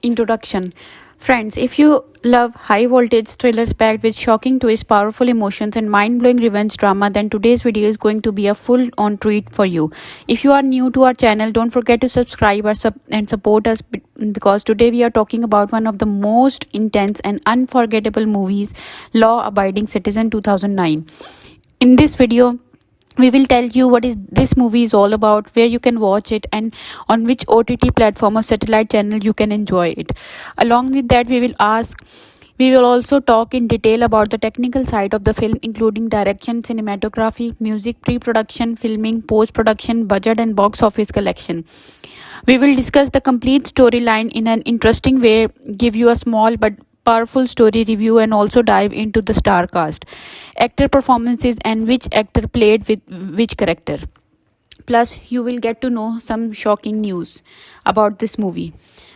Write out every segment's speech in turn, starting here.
Introduction. Friends, if you love high voltage thrillers packed with shocking twists, powerful emotions, and mind blowing revenge drama, then today's video is going to be a full on treat for you. If you are new to our channel, don't forget to subscribe and support us because today we are talking about one of the most intense and unforgettable movies, Law Abiding Citizen 2009. In this video, we will tell you what is this movie is all about, where you can watch it, and on which OTT platform or satellite channel you can enjoy it. Along with that, we will also talk in detail about the technical side of the film, including direction, cinematography, music, pre-production, filming, post-production, budget, and box office collection. We will discuss the complete storyline in an interesting way, give you a small but powerful story review, and also dive into the star cast, actor performances, and which actor played with which character. Plus, you will get to know some shocking news about this movie.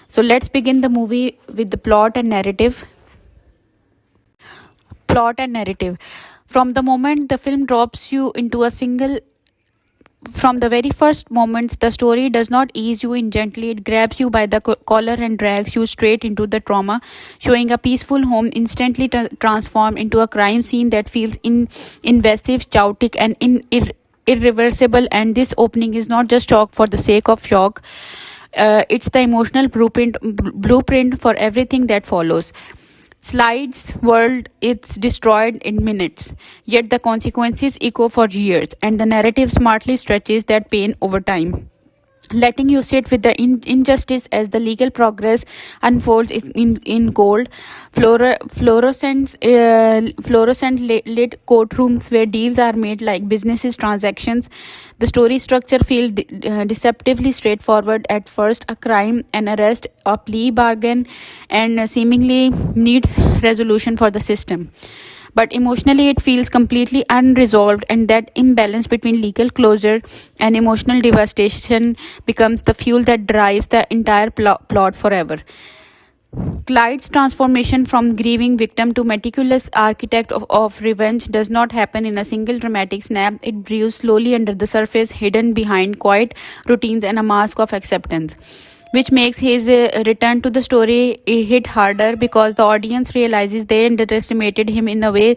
So, let's begin the movie with the plot and narrative. From the moment the film drops you into a single from the very first moments, the story does not ease you in gently. It grabs you by the collar and drags you straight into the trauma, showing a peaceful home instantly transformed into a crime scene that feels invasive, chaotic, and irreversible. And this opening is not just shock for the sake of shock. It's the emotional blueprint for everything that follows. Slide's world is destroyed in minutes, yet the consequences echo for years, and the narrative smartly stretches that pain over time, letting you sit with the injustice as the legal progress unfolds in cold, fluorescent lit courtrooms where deals are made like businesses transactions. The story structure feels deceptively straightforward at first: a crime, an arrest, a plea bargain, and seemingly needs resolution for the system. But emotionally, it feels completely unresolved, and that imbalance between legal closure and emotional devastation becomes the fuel that drives the entire plot forever. Clyde's transformation from grieving victim to meticulous architect of revenge does not happen in a single dramatic snap. It brews slowly under the surface, hidden behind quiet routines and a mask of acceptance, which makes his return to the story hit harder because the audience realizes they underestimated him in a way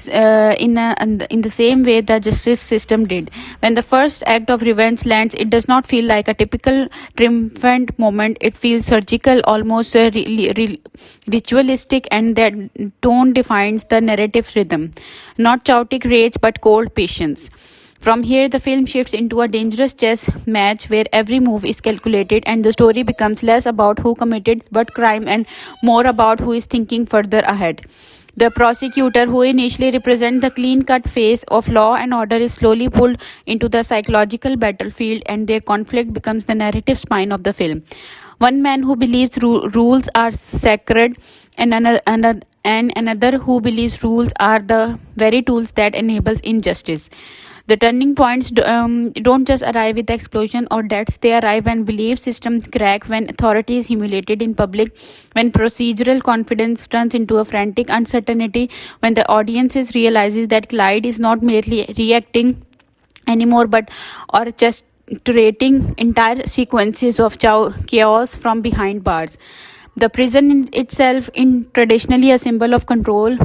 in the same way the justice system did. When the first act of revenge lands, it does not feel like a typical triumphant moment. It feels surgical, almost ritualistic, and that tone defines the narrative rhythm. Not chaotic rage, but cold patience. From here, the film shifts into a dangerous chess match where every move is calculated, and the story becomes less about who committed what crime and more about who is thinking further ahead. The prosecutor, who initially represents the clean cut face of law and order, is slowly pulled into the psychological battlefield, and their conflict becomes the narrative spine of the film. One man who believes rules are sacred, and another who believes rules are the very tools that enables injustice. The turning points don't just arrive with explosion or deaths, they arrive when belief systems crack, when authority is humiliated in public, when procedural confidence turns into a frantic uncertainty, when the audiences realizes that Clyde is not merely reacting anymore but orchestrating entire sequences of chaos from behind bars. The prison itself, in traditionally a symbol of control,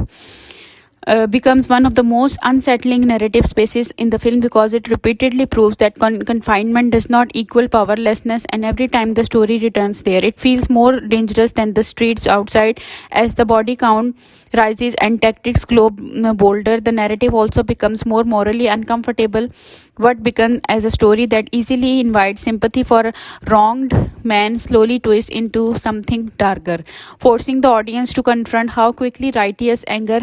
becomes one of the most unsettling narrative spaces in the film because it repeatedly proves that confinement does not equal powerlessness, and every time the story returns there, it feels more dangerous than the streets outside. As the body count rises and tactics grow bolder, the narrative also becomes more morally uncomfortable. What began as a story that easily invites sympathy for a wronged man slowly twists into something darker, forcing the audience to confront how quickly righteous anger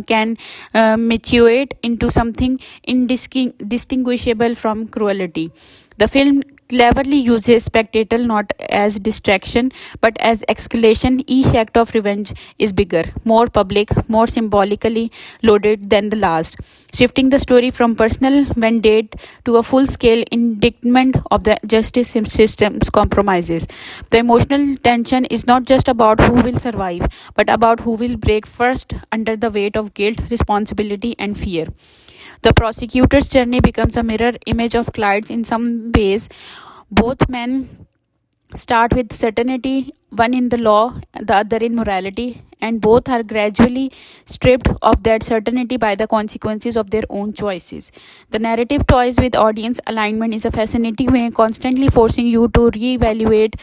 can mutate into something indistinguishable from cruelty. The film cleverly uses spectacle not as distraction but as escalation. Each act of revenge is bigger, more public, more symbolically loaded than the last, shifting the story from personal vendetta to a full scale indictment of the justice system's compromises. The emotional tension is not just about who will survive, but about who will break first under the weight of guilt, responsibility, and fear. The prosecutor's journey becomes a mirror image of Clyde's in some ways. Both men start with certainty, one in the law, the other in morality, and both are gradually stripped of that certainty by the consequences of their own choices. The narrative toys with audience alignment is a fascinating way, constantly forcing you to reevaluate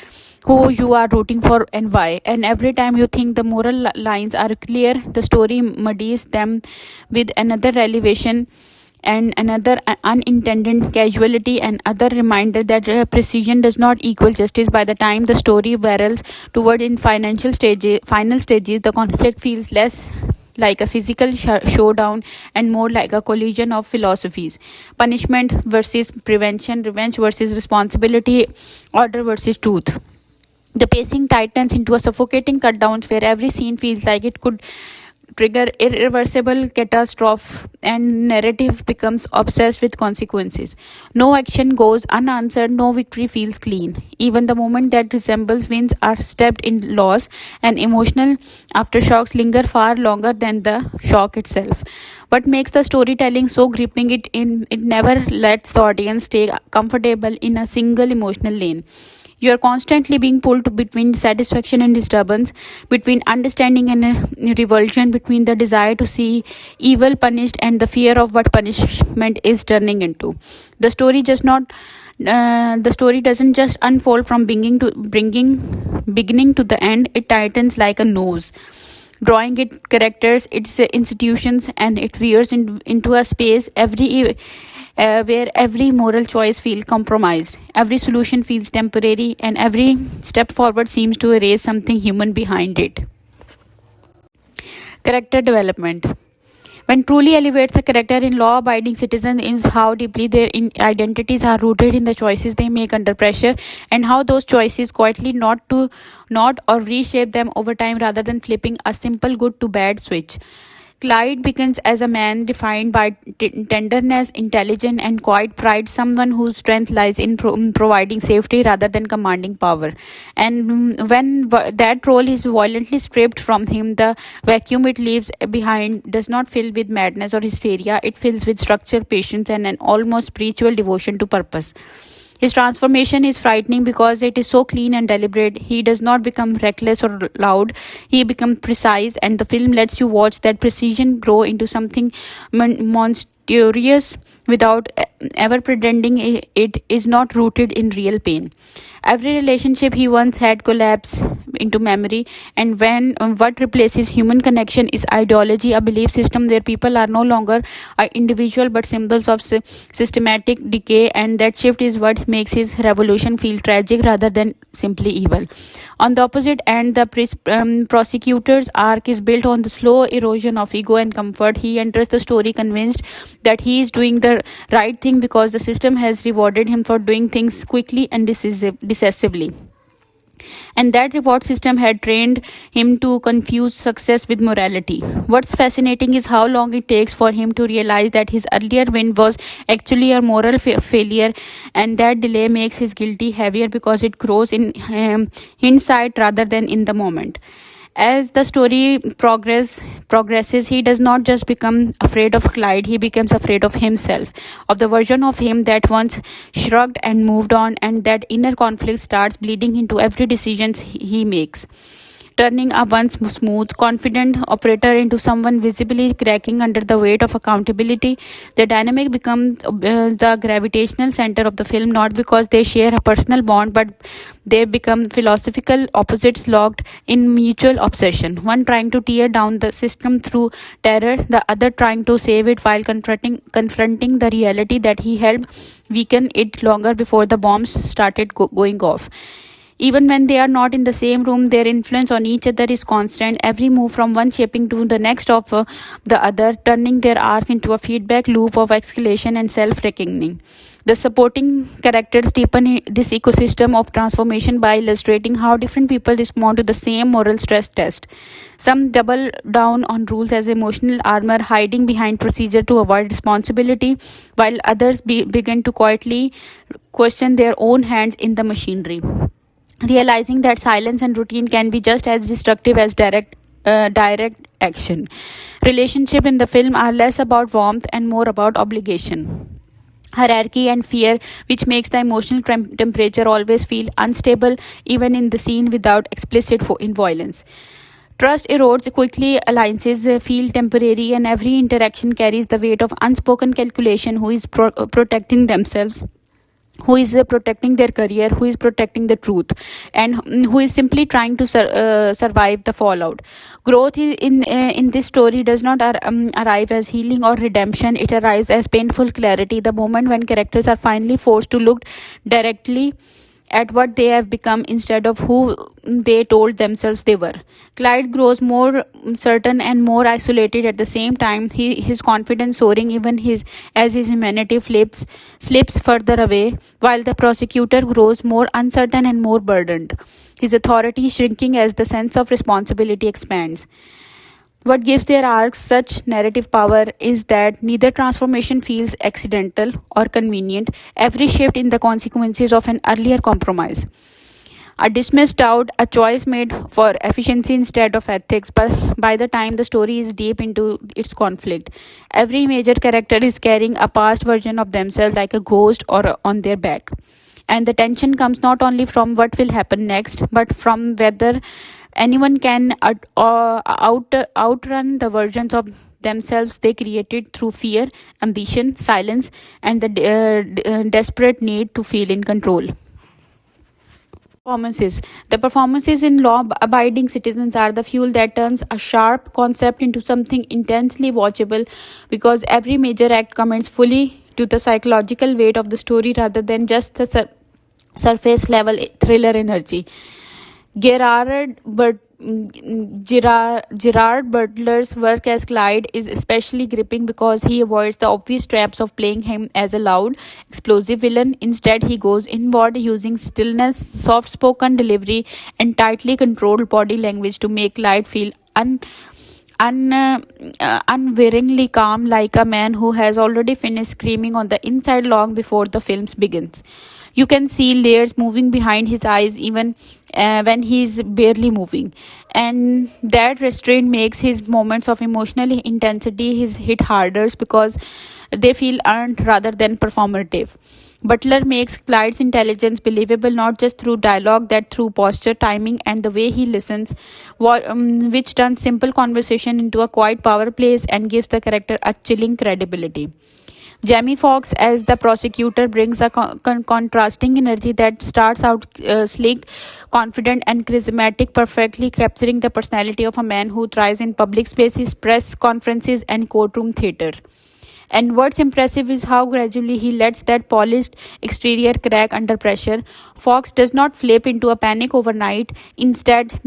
who you are rooting for and why. And every time you think the moral lines are clear, the story muddies them with another elevation and another unintended casualty and other reminder that precision does not equal justice. By the time the story barrels toward in final stages, the conflict feels less like a physical showdown and more like a collision of philosophies: punishment versus prevention, revenge versus responsibility, order versus truth. The pacing tightens into a suffocating cutdowns where every scene feels like it could trigger irreversible catastrophe, and narrative becomes obsessed with consequences. No action goes unanswered, no victory feels clean. Even the moment that resembles wins are stepped in loss, and emotional aftershocks linger far longer than the shock itself. What makes the storytelling so gripping, it never lets the audience stay comfortable in a single emotional lane. You are constantly being pulled between satisfaction and disturbance, between understanding and revulsion, between the desire to see evil punished and the fear of what punishment is turning into. The story just not. The story doesn't just unfold from beginning to the end. It tightens like a nose, drawing its characters, its institutions, and it veers into a space where every moral choice feels compromised, every solution feels temporary, and every step forward seems to erase something human behind it. Character development. When truly elevates the character in law-abiding citizens is how deeply their identities are rooted in the choices they make under pressure, and how those choices quietly not or reshape them over time rather than flipping a simple good to bad switch. Clyde begins as a man defined by tenderness, intelligence, and quiet pride, someone whose strength lies in providing safety rather than commanding power. And when that role is violently stripped from him, the vacuum it leaves behind does not fill with madness or hysteria, it fills with structure, patience, and an almost spiritual devotion to purpose. His transformation is frightening because it is so clean and deliberate. He does not become reckless or loud, he becomes precise, and the film lets you watch that precision grow into something monstrous without ever pretending it is not rooted in real pain. Every relationship he once had collapsed into memory, and when what replaces human connection is ideology, a belief system where people are no longer individual but symbols of systematic decay, and that shift is what makes his revolution feel tragic rather than simply evil. On the opposite end, the prosecutor's arc is built on the slow erosion of ego and comfort. He enters the story convinced that he is doing the right thing because the system has rewarded him for doing things quickly and decisively, and that reward system had trained him to confuse success with morality. What's fascinating is how long it takes for him to realize that his earlier win was actually a moral failure, and that delay makes his guilty heavier because it grows in hindsight rather than in the moment. As the story progresses, he does not just become afraid of Clyde, he becomes afraid of himself, of the version of him that once shrugged and moved on, and that inner conflict starts bleeding into every decision he makes, turning a once smooth, confident operator into someone visibly cracking under the weight of accountability. The dynamic becomes the gravitational center of the film, not because they share a personal bond, but they become philosophical opposites locked in mutual obsession. One trying to tear down the system through terror, the other trying to save it while confronting the reality that he helped weaken it longer before the bombs started going off. Even when they are not in the same room, their influence on each other is constant, every move from one shaping to the next of the other, turning their arc into a feedback loop of escalation and self-reckoning. The supporting characters deepen this ecosystem of transformation by illustrating how different people respond to the same moral stress test. Some double down on rules as emotional armor, hiding behind procedure to avoid responsibility, while others begin to quietly question their own hands in the machinery, realizing that silence and routine can be just as destructive as direct action. Relationships in the film are less about warmth and more about obligation. hierarchy and fear, which makes the emotional temperature always feel unstable, even in the scene without explicit in violence. Trust erodes quickly, alliances feel temporary, and every interaction carries the weight of unspoken calculation: who is protecting themselves, who is protecting their career, who is protecting the truth, and who is simply trying to survive the fallout. Growth in this story does not arrive as healing or redemption. It arrives as painful clarity, the moment when characters are finally forced to look directly at what they have become instead of who they told themselves they were. Clyde grows more certain and more isolated at the same time. His confidence soaring even as his humanity slips further away, while the prosecutor grows more uncertain and more burdened, his authority shrinking as the sense of responsibility expands. What gives their arcs such narrative power is that neither transformation feels accidental or convenient. Every shift in the consequences of an earlier compromise. A dismissed doubt, a choice made for efficiency instead of ethics, but by the time the story is deep into its conflict, every major character is carrying a past version of themselves like a ghost or on their back. And the tension comes not only from what will happen next, but from whether anyone can outrun the versions of themselves they created through fear, ambition, silence, and the desperate need to feel in control. Performances. The performances in law abiding citizens are the fuel that turns a sharp concept into something intensely watchable, because every major act commits fully to the psychological weight of the story rather than just the surface level thriller energy. Gerard Butler's work as Clyde is especially gripping because he avoids the obvious traps of playing him as a loud, explosive villain. Instead, he goes inward using stillness, soft spoken delivery, and tightly controlled body language to make Clyde feel unwearingly calm, like a man who has already finished screaming on the inside long before the film begins. You can see layers moving behind his eyes even when he's barely moving, and that restraint makes his moments of emotional intensity his hit harder because they feel earned rather than performative. Butler makes Clyde's intelligence believable not just through dialogue, that through posture, timing, and the way he listens, which turns simple conversation into a quiet power plays and gives the character a chilling credibility. Jamie Foxx as the prosecutor brings a contrasting energy that starts out sleek, confident, and charismatic, perfectly capturing the personality of a man who thrives in public spaces, press conferences, and courtroom theater. And what's impressive is how gradually he lets that polished exterior crack under pressure. Fox does not flip into a panic overnight. Instead,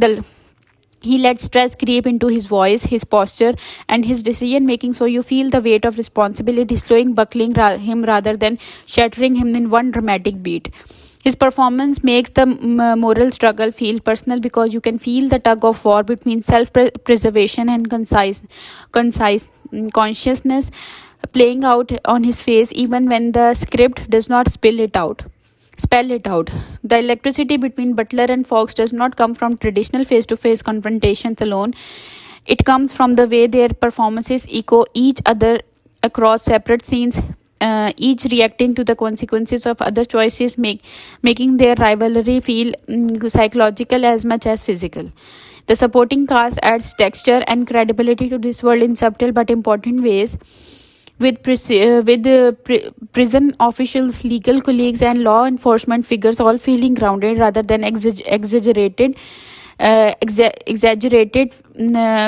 he lets stress creep into his voice, his posture, and his decision making, so you feel the weight of responsibility slowing, buckling him rather than shattering him in one dramatic beat. His performance makes the moral struggle feel personal because you can feel the tug of war between self preservation and consciousness playing out on his face, even when the script does not spell it out. The electricity between Butler and Fox does not come from traditional face to face confrontations alone. It comes from the way their performances echo each other across separate scenes, each reacting to the consequences of other choices, making their rivalry feel psychological as much as physical. The supporting cast adds texture and credibility to this world in subtle but important ways, with prison officials, legal colleagues, and law enforcement figures all feeling grounded rather than exaggerated,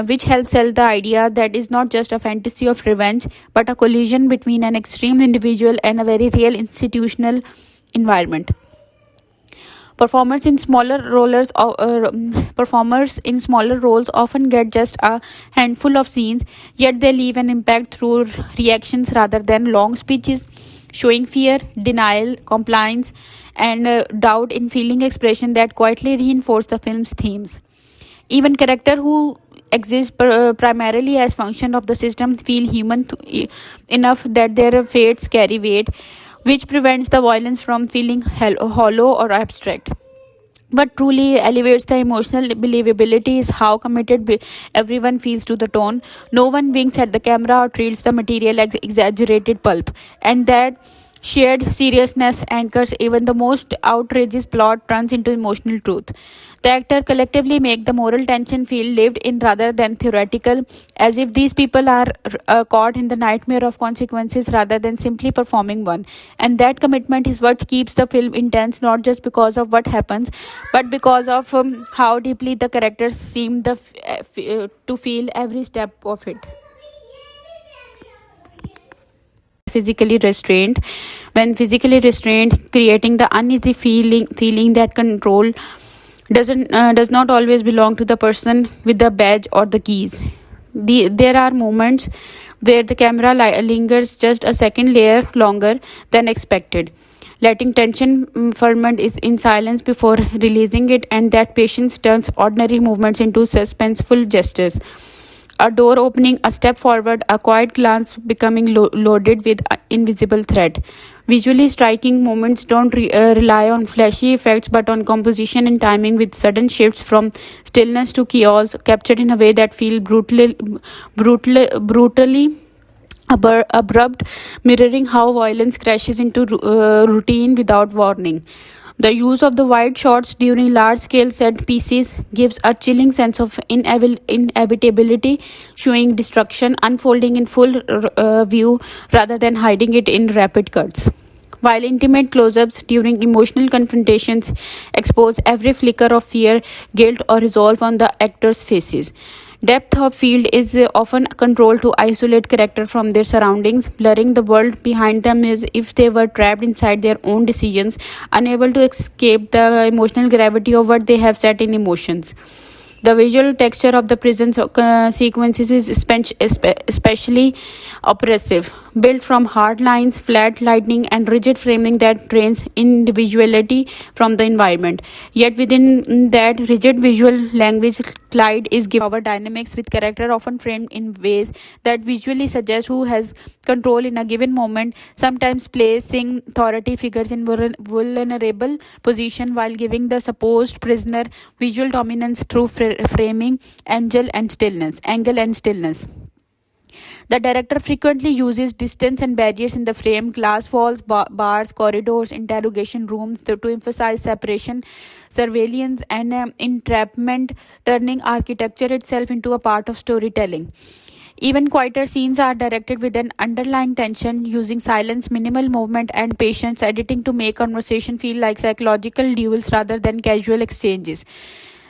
which helps sell the idea that is not just a fantasy of revenge, but a collision between an extreme individual and a very real institutional environment. Performers in performers in smaller roles often get just a handful of scenes, yet they leave an impact through reactions rather than long speeches, showing fear, denial, compliance, and doubt in feeling expression that quietly reinforce the film's themes. Even characters who exist primarily as function of the system feel human enough that their fates carry weight, which prevents the violence from feeling hollow or abstract. What truly elevates the emotional believability is how committed everyone feels to the tone. No one winks at the camera or treats the material as exaggerated pulp, and that Shared seriousness anchors even the most outrageous plot turns into emotional truth. The actor collectively make the moral tension feel lived in rather than theoretical, as if these people are caught in the nightmare of consequences rather than simply performing one. And that commitment is what keeps the film intense, not just because of what happens, but because of how deeply the characters seem to feel every step of it. Physically restrained, when physically restrained, creating the uneasy feeling that control does not always belong to the person with the badge or the keys. There are moments where the camera lingers just a second layer longer than expected, letting tension ferment is in silence before releasing it, and that patience turns ordinary movements into suspenseful gestures. A door opening, a step forward, a quiet glance becoming loaded with invisible threat. Visually striking moments don't rely on flashy effects but on composition and timing, with sudden shifts from stillness to chaos captured in a way that feel brutally abrupt, mirroring how violence crashes into routine without warning. The use of the wide shots during large scale set pieces gives a chilling sense of inevitability, showing destruction unfolding in full view rather than hiding it in rapid cuts. While intimate close ups during emotional confrontations expose every flicker of fear, guilt, or resolve on the actors' faces. Depth of field is often controlled to isolate character from their surroundings, blurring the world behind them as if they were trapped inside their own decisions, unable to escape the emotional gravity of what they have set in emotions. The visual texture of the prison sequences is especially oppressive, built from hard lines, flat lighting, and rigid framing that drains individuality from the environment. Yet within that rigid visual language, Clyde is given power dynamics with character often framed in ways that visually suggest who has control in a given moment, sometimes placing authority figures in vulnerable position while giving the supposed prisoner visual dominance through framing, angle and stillness. The director frequently uses distance and barriers in the frame, glass walls, bars, corridors, interrogation rooms to emphasize separation, surveillance, and entrapment, turning architecture itself into a part of storytelling. Even quieter scenes are directed with an underlying tension, using silence, minimal movement, and patience editing to make conversation feel like psychological duels rather than casual exchanges.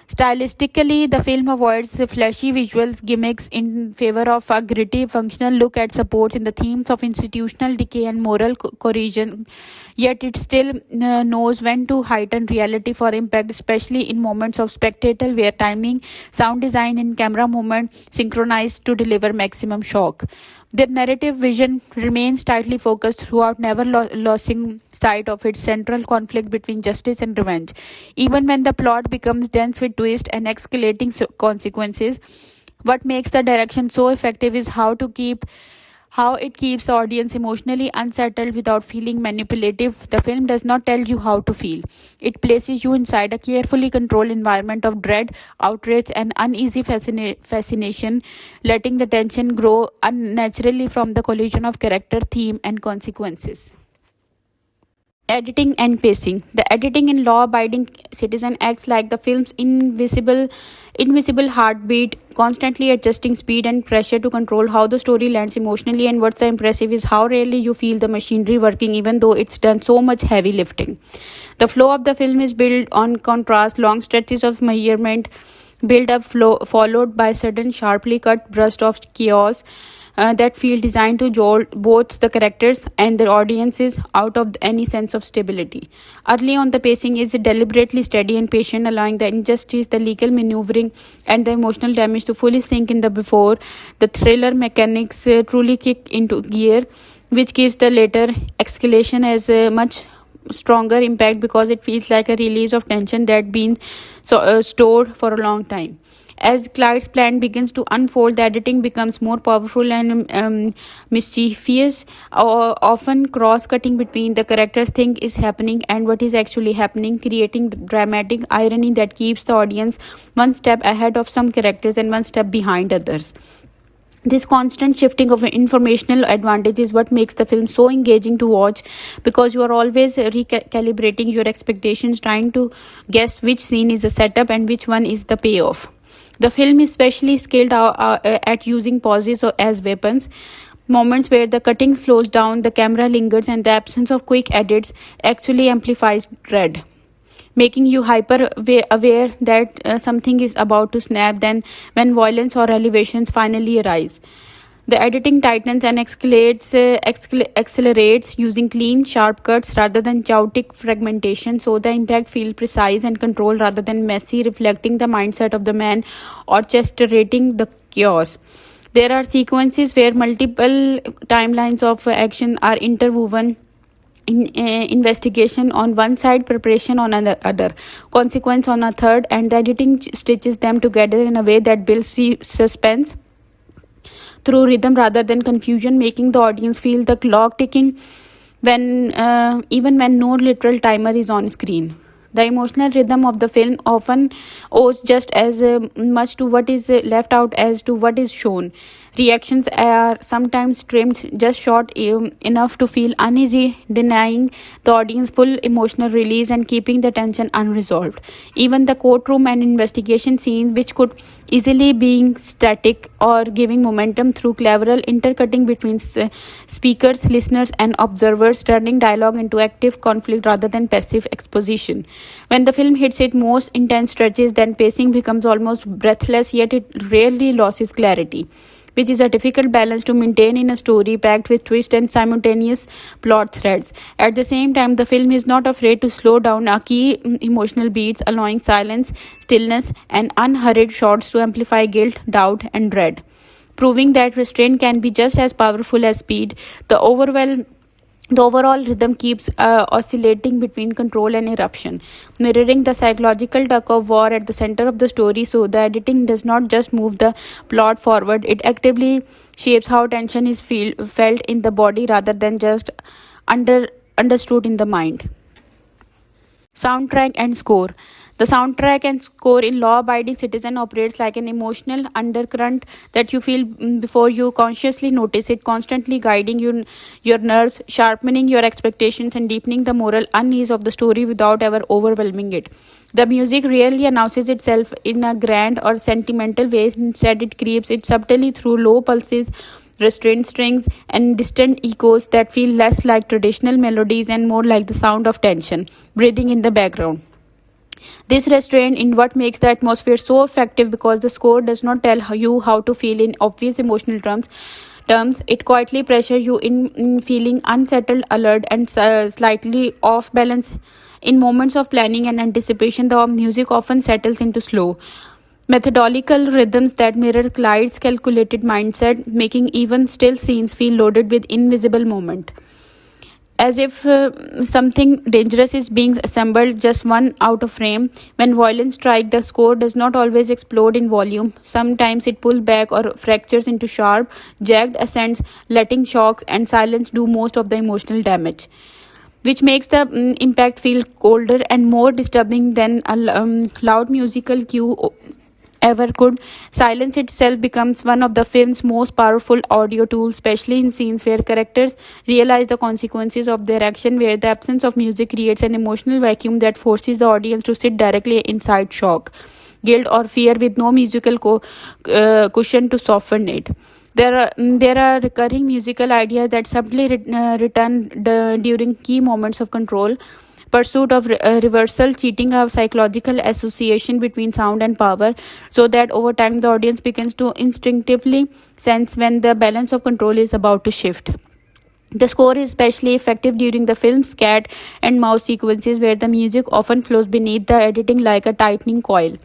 Stylistically, the film avoids flashy visuals gimmicks in favor of a gritty, functional look at supports in the themes of institutional decay and moral cohesion. Yet it still knows when to heighten reality for impact, especially in moments of spectacle where timing, sound design, and camera movement synchronize to deliver maximum shock. The narrative vision remains tightly focused throughout, never losing sight of its central conflict between justice and revenge. Even when the plot becomes dense with twists and escalating consequences, what makes the direction so effective is how it keeps the audience emotionally unsettled without feeling manipulative. The film does not tell you how to feel. It places you inside a carefully controlled environment of dread, outrage, and uneasy fascination, letting the tension grow unnaturally from the collision of character, theme, and consequences. Editing and pacing. The editing in Law Abiding Citizen acts like the film's invisible heartbeat, constantly adjusting speed and pressure to control how the story lands emotionally. And what's the impressive is how rarely you feel the machinery working, even though it's done so much heavy lifting. The flow of the film is built on contrast, long stretches of measurement, build up flow, followed by sudden sharply cut bursts of chaos that feel designed to jolt both the characters and the audiences out of any sense of stability. Early on, the pacing is deliberately steady and patient, allowing the injustice, the legal maneuvering, and the emotional damage to fully sink in the before the thriller mechanics truly kick into gear, which gives the later escalation as much stronger impact because it feels like a release of tension that been stored for a long time. As Clyde's plan begins to unfold, the editing becomes more powerful and mischievous, often cross-cutting between the characters think is happening and what is actually happening, creating dramatic irony that keeps the audience one step ahead of some characters and one step behind others. This constant shifting of informational advantage is what makes the film so engaging to watch, because you are always recalibrating your expectations, trying to guess which scene is a setup and which one is the payoff. The film is especially skilled at using pauses as weapons. Moments where the cutting slows down, the camera lingers, and the absence of quick edits actually amplifies dread, making you hyper aware that something is about to snap. Then when violence or elevations finally arise, the editing tightens and accelerates using clean sharp cuts rather than chaotic fragmentation, so the impact feels precise and controlled rather than messy, reflecting the mindset of the man orchestrating the chaos. There are sequences where multiple timelines of action are interwoven, investigation on one side, preparation on another, consequence on a third, and the editing stitches them together in a way that builds suspense through rhythm rather than confusion, making the audience feel the clock ticking when even when no literal timer is on screen. The emotional rhythm of the film often owes just as much to what is left out as to what is shown. Reactions are sometimes trimmed just short enough to feel uneasy, denying the audience full emotional release and keeping the tension unresolved. Even the courtroom and investigation scenes, which could easily be static or giving momentum through clever intercutting between speakers, listeners, and observers, turning dialogue into active conflict rather than passive exposition. When the film hits its most intense stretches, then pacing becomes almost breathless, yet it rarely loses clarity, which is a difficult balance to maintain in a story packed with twists and simultaneous plot threads. At the same time, the film is not afraid to slow down a key emotional beats, allowing silence, stillness, and unhurried shots to amplify guilt, doubt, and dread, proving that restraint can be just as powerful as speed. The overall rhythm keeps oscillating between control and eruption, mirroring the psychological tug of war at the center of the story. So, the editing does not just move the plot forward, it actively shapes how tension is felt in the body rather than just understood in the mind. Soundtrack and score. The soundtrack and score in Law Abiding Citizen operates like an emotional undercurrent that you feel before you consciously notice it, constantly guiding your nerves, sharpening your expectations, and deepening the moral unease of the story without ever overwhelming it. The music rarely announces itself in a grand or sentimental way. Instead, it creeps it subtly through low pulses, restrained strings, and distant echoes that feel less like traditional melodies and more like the sound of tension breathing in the background. This restraint in what makes the atmosphere so effective, because the score does not tell you how to feel in obvious emotional terms. It quietly pressures you in feeling unsettled, alert, and slightly off balance. In moments of planning and anticipation, the music often settles into slow, methodical rhythms that mirror Clyde's calculated mindset, making even still scenes feel loaded with invisible moment, as if something dangerous is being assembled just one out of frame. When violence strikes, the score does not always explode in volume. Sometimes it pulls back or fractures into sharp, jagged ascents, letting shocks and silence do most of the emotional damage, which makes the impact feel colder and more disturbing than a loud musical cue ever could. Silence itself becomes one of the film's most powerful audio tools, especially in scenes where characters realize the consequences of their action, where the absence of music creates an emotional vacuum that forces the audience to sit directly inside shock, guilt, or fear with no musical cushion to soften it. There are recurring musical ideas that subtly return during key moments of control, pursuit of reversal, cheating a psychological association between sound and power, so that over time the audience begins to instinctively sense when the balance of control is about to shift. The score is especially effective during the film's cat and mouse sequences, where the music often flows beneath the editing like a tightening coil,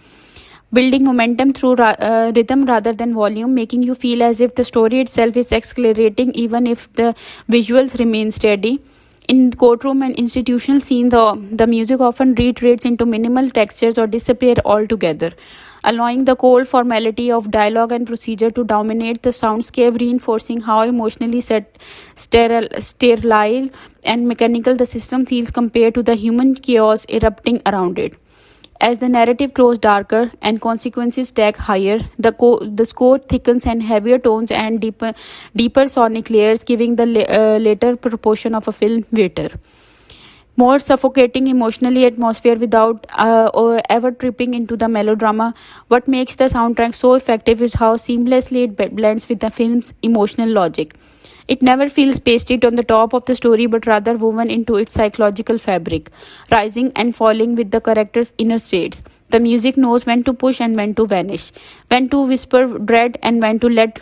building momentum through rhythm rather than volume, making you feel as if the story itself is accelerating even if the visuals remain steady. In courtroom and institutional scenes, the music often retreats into minimal textures or disappear altogether, allowing the cold formality of dialogue and procedure to dominate the soundscape, reinforcing how emotionally sterile and mechanical the system feels compared to the human chaos erupting around it. As the narrative grows darker and consequences stack higher, the score thickens and heavier tones and deeper sonic layers, giving the later proportion of a film weighter. More suffocating emotionally atmosphere without or ever tripping into the melodrama. What makes the soundtrack so effective is how seamlessly it blends with the film's emotional logic. It never feels pasted on the top of the story but rather woven into its psychological fabric, rising and falling with the character's inner states. The music knows when to push and when to vanish, when to whisper dread and when to let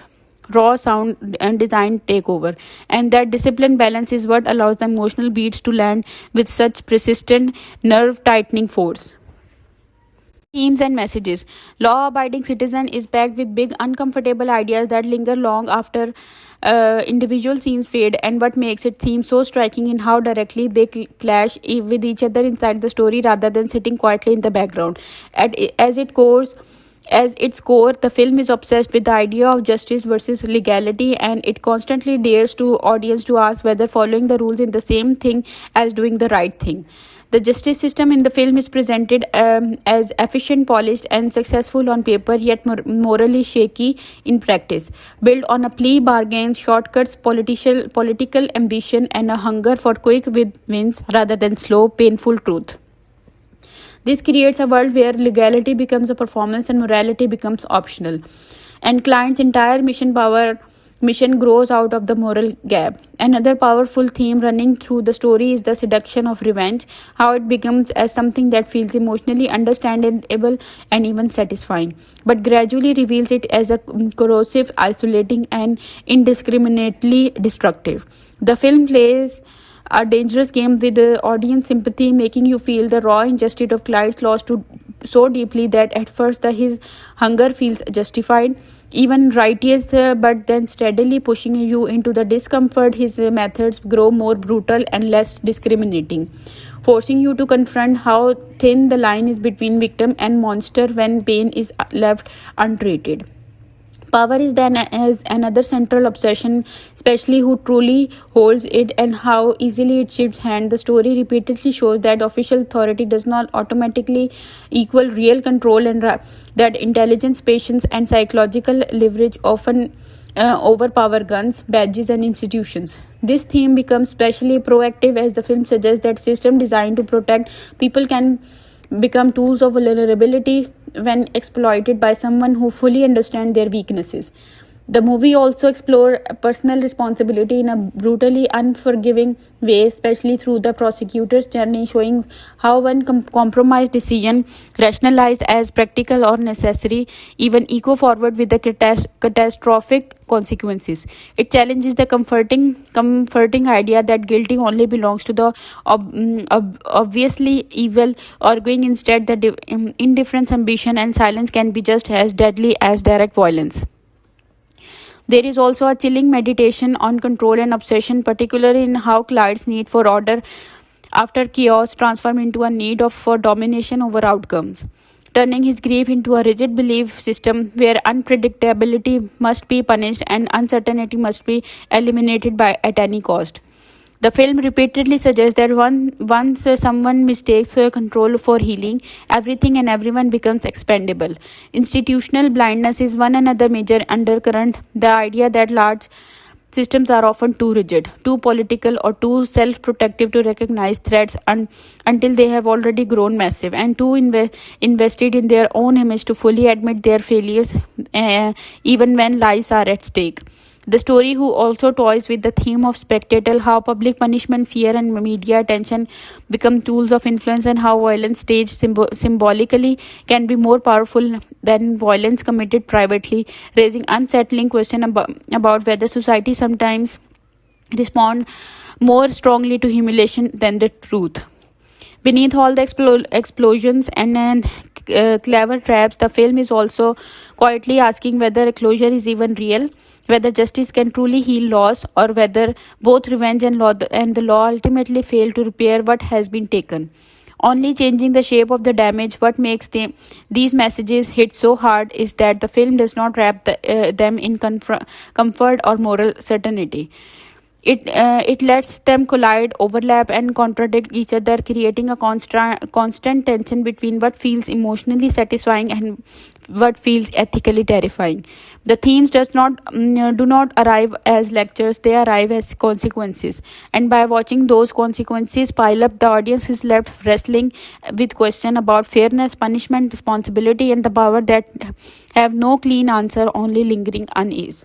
raw sound and design take over. And that disciplined balance is what allows the emotional beats to land with such persistent, nerve tightening force. Themes and messages. Law abiding citizen is packed with big, uncomfortable ideas that linger long after individual scenes fade, and what makes it theme so striking in how directly they clash with each other inside the story rather than sitting quietly in the background. As its core, the film is obsessed with the idea of justice versus legality, and it constantly dares to audience to ask whether following the rules is the same thing as doing the right thing. The justice system in the film is presented as efficient, polished, and successful on paper, yet morally shaky in practice. Built on a plea bargains, shortcuts, political ambition, and a hunger for quick wins rather than slow, painful truth. This creates a world where legality becomes a performance and morality becomes optional. And client's entire mission grows out of the moral gap. Another powerful theme running through the story is the seduction of revenge, how it becomes as something that feels emotionally understandable and even satisfying, but gradually reveals it as a corrosive, isolating, and indiscriminately destructive. The film plays a dangerous game with the audience sympathy, making you feel the raw injustice of Clyde's loss so deeply that at first his hunger feels justified, even righteous, but then steadily pushing you into the discomfort. His methods grow more brutal and less discriminating, forcing you to confront how thin the line is between victim and monster when pain is left untreated. Power is then as another central obsession, especially who truly holds it and how easily it shifts hand. The story repeatedly shows that official authority does not automatically equal real control, and that intelligence, patience, and psychological leverage often overpower guns, badges, and institutions. This theme becomes especially proactive as the film suggests that systems designed to protect people can become tools of vulnerability when exploited by someone who fully understands their weaknesses. The movie also explores personal responsibility in a brutally unforgiving way, especially through the prosecutor's journey, showing how one compromised decision, rationalized as practical or necessary, even echo forward with the catastrophic consequences. It challenges the comforting idea that guilty only belongs to the obviously evil, arguing instead that indifference, ambition, and silence can be just as deadly as direct violence. There is also a chilling meditation on control and obsession, particularly in how Clyde's need for order after chaos transforms into a need for domination over outcomes, turning his grief into a rigid belief system where unpredictability must be punished and uncertainty must be eliminated at any cost. The film repeatedly suggests that once someone mistakes control for healing, everything and everyone becomes expendable. Institutional blindness is one another major undercurrent. The idea that large systems are often too rigid, too political, or too self protective to recognize threats until they have already grown massive, and too invested in their own image to fully admit their failures, even when lives are at stake. The story who also toys with the theme of spectacle, how public punishment, fear, and media attention become tools of influence, and how violence staged symbolically can be more powerful than violence committed privately, raising unsettling question about whether society sometimes respond more strongly to humiliation than the truth. Beneath all the explosions and clever traps, the film is also quietly asking whether closure is even real, whether justice can truly heal loss, or whether both revenge and the law ultimately fail to repair what has been taken, only changing the shape of the damage. What makes these messages hit so hard is that the film does not wrap them in comfort or moral certainty. It lets them collide, overlap, and contradict each other, creating a constant tension between what feels emotionally satisfying and what feels ethically terrifying. The themes do not arrive as lectures; they arrive as consequences. And by watching those consequences pile up, the audience is left wrestling with question about fairness, punishment, responsibility, and the power that have no clean answer, only lingering unease.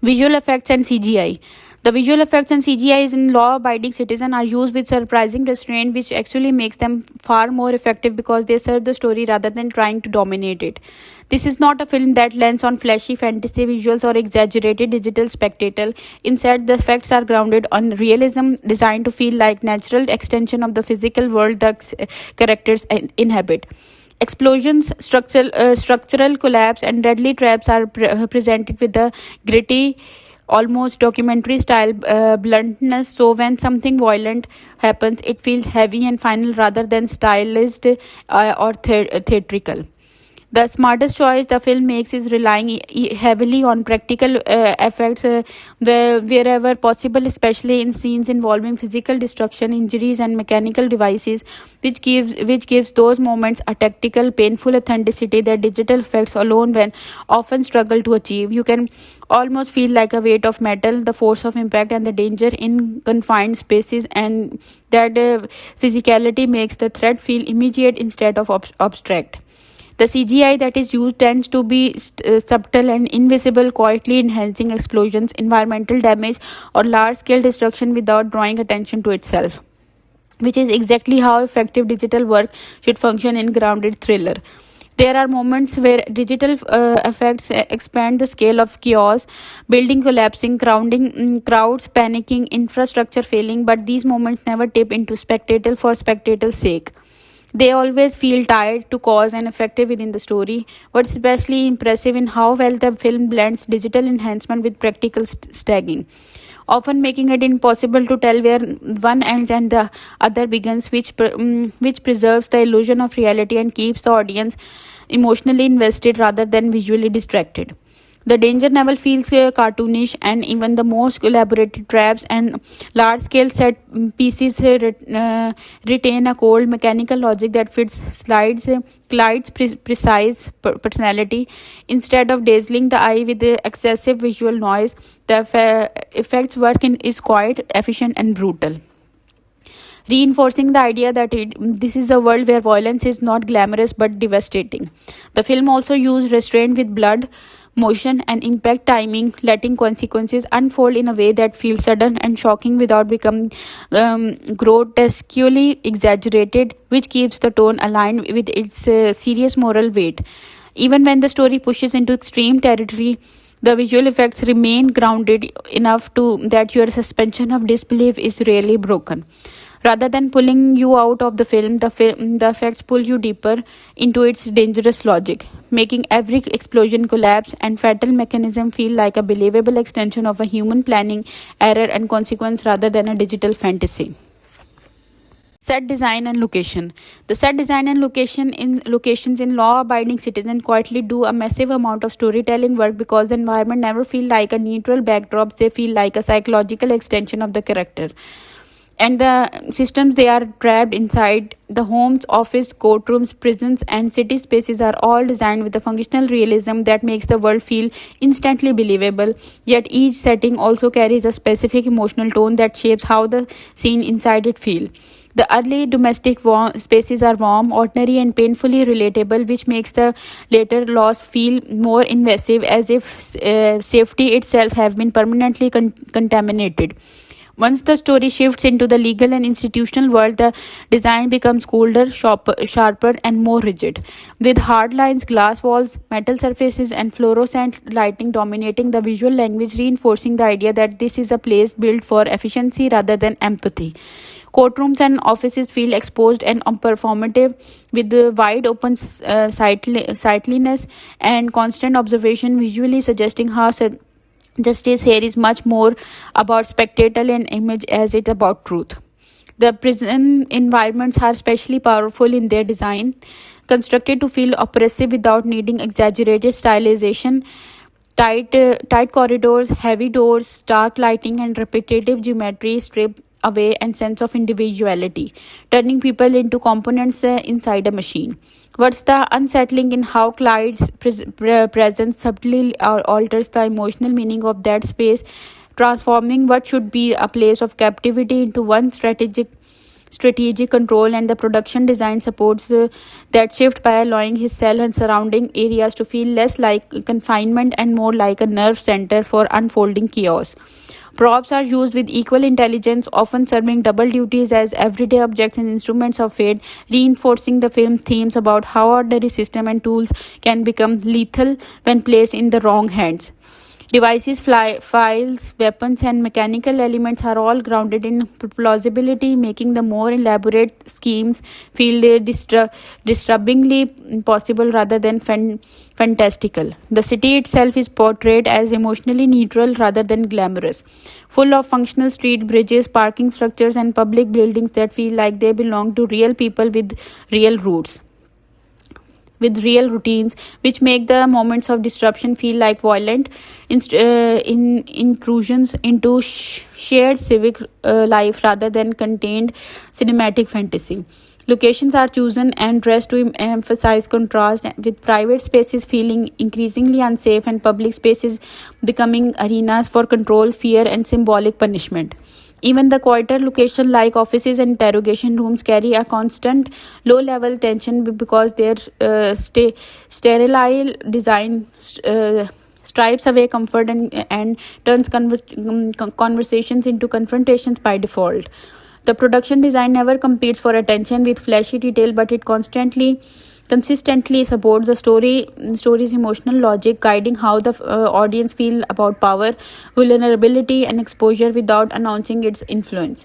Visual effects and CGI. The visual effects and CGIs in law abiding citizen are used with surprising restraint, which actually makes them far more effective because they serve the story rather than trying to dominate it. This is not a film that lends on flashy fantasy visuals or exaggerated digital spectacle. Instead, the effects are grounded on realism, designed to feel like natural extension of the physical world the characters inhabit. Explosions, structural collapse, and deadly traps are presented with a gritty, almost documentary style bluntness. So, when something violent happens, it feels heavy and final rather than stylized or theatrical. The smartest choice the film makes is relying heavily on practical effects wherever possible, especially in scenes involving physical destruction, injuries, and mechanical devices, which gives those moments a tactical, painful authenticity that digital effects alone when often struggle to achieve. You can almost feel like a weight of metal, the force of impact, and the danger in confined spaces, and that physicality makes the threat feel immediate instead of abstract. The CGI that is used tends to be subtle and invisible, quietly enhancing explosions, environmental damage, or large scale destruction without drawing attention to itself, which is exactly how effective digital work should function in grounded thriller. There are moments where digital effects expand the scale of chaos, building collapsing, crowds panicking, infrastructure failing, but these moments never tip into spectacle for spectacle's sake. They always feel tied to cause and effective within the story. What's especially impressive in how well the film blends digital enhancement with practical staging, often making it impossible to tell where one ends and the other begins, which preserves the illusion of reality and keeps the audience emotionally invested rather than visually distracted. The danger level feels cartoonish, and even the most elaborated traps and large scale set pieces retain a cold mechanical logic that fits Clyde's precise personality. Instead of dazzling the eye with the excessive visual noise, the effects work is quiet, efficient, and brutal, reinforcing the idea that this is a world where violence is not glamorous but devastating. The film also used restraint with blood, motion, and impact timing, letting consequences unfold in a way that feels sudden and shocking without becoming grotesquely exaggerated, which keeps the tone aligned with its serious moral weight. Even when the story pushes into extreme territory, the visual effects remain grounded enough to that your suspension of disbelief is rarely broken. Rather than pulling you out of the effects pull you deeper into its dangerous logic, making every explosion, collapse, and fatal mechanism feel like a believable extension of a human planning, error, and consequence rather than a digital fantasy. Set design and location. The set design and locations in Law Abiding Citizen quietly do a massive amount of storytelling work because the environment never feel like a neutral backdrop. They feel like a psychological extension of the character and the systems they are trapped inside. The homes, office, courtrooms, prisons, and city spaces are all designed with a functional realism that makes the world feel instantly believable. Yet each setting also carries a specific emotional tone that shapes how the scene inside it feel. The early domestic spaces are warm, ordinary, and painfully relatable, which makes the later loss feel more invasive, as if safety itself have been permanently contaminated. Once the story shifts into the legal and institutional world, the design becomes colder, sharper, and more rigid, with hard lines, glass walls, metal surfaces, and fluorescent lighting dominating the visual language, reinforcing the idea that this is a place built for efficiency rather than empathy. Courtrooms and offices feel exposed and performative, with the wide open sightliness and constant observation, visually suggesting how justice here is much more about spectacle and image as it about truth. The prison environments are especially powerful in their design, constructed to feel oppressive without needing exaggerated stylization. Tight corridors, heavy doors, stark lighting, and repetitive geometry strip away and sense of individuality, turning people into components inside a machine. What's the unsettling in how Clyde's presence subtly alters the emotional meaning of that space, transforming what should be a place of captivity into one strategic control. And the production design supports that shift by allowing his cell and surrounding areas to feel less like confinement and more like a nerve center for unfolding chaos. Props are used with equal intelligence, often serving double duties as everyday objects and instruments of fate, reinforcing the film's themes about how ordinary systems and tools can become lethal when placed in the wrong hands. Devices, files, weapons, and mechanical elements are all grounded in plausibility, making the more elaborate schemes feel disturbingly possible rather than fantastical. The city itself is portrayed as emotionally neutral rather than glamorous, full of functional street bridges, parking structures, and public buildings that feel like they belong to real people with real routines, which make the moments of disruption feel like violent intrusions into shared civic life rather than contained cinematic fantasy. Locations are chosen and dressed to emphasize contrast, with private spaces feeling increasingly unsafe and public spaces becoming arenas for control, fear, and symbolic punishment. Even the quieter locations like offices and interrogation rooms carry a constant low level tension because their sterile design stripes away comfort and turns conversations into confrontations by default. The production design never competes for attention with flashy detail, but it consistently supports the story's emotional logic, guiding how the audience feel about power, vulnerability, and exposure without announcing its influence.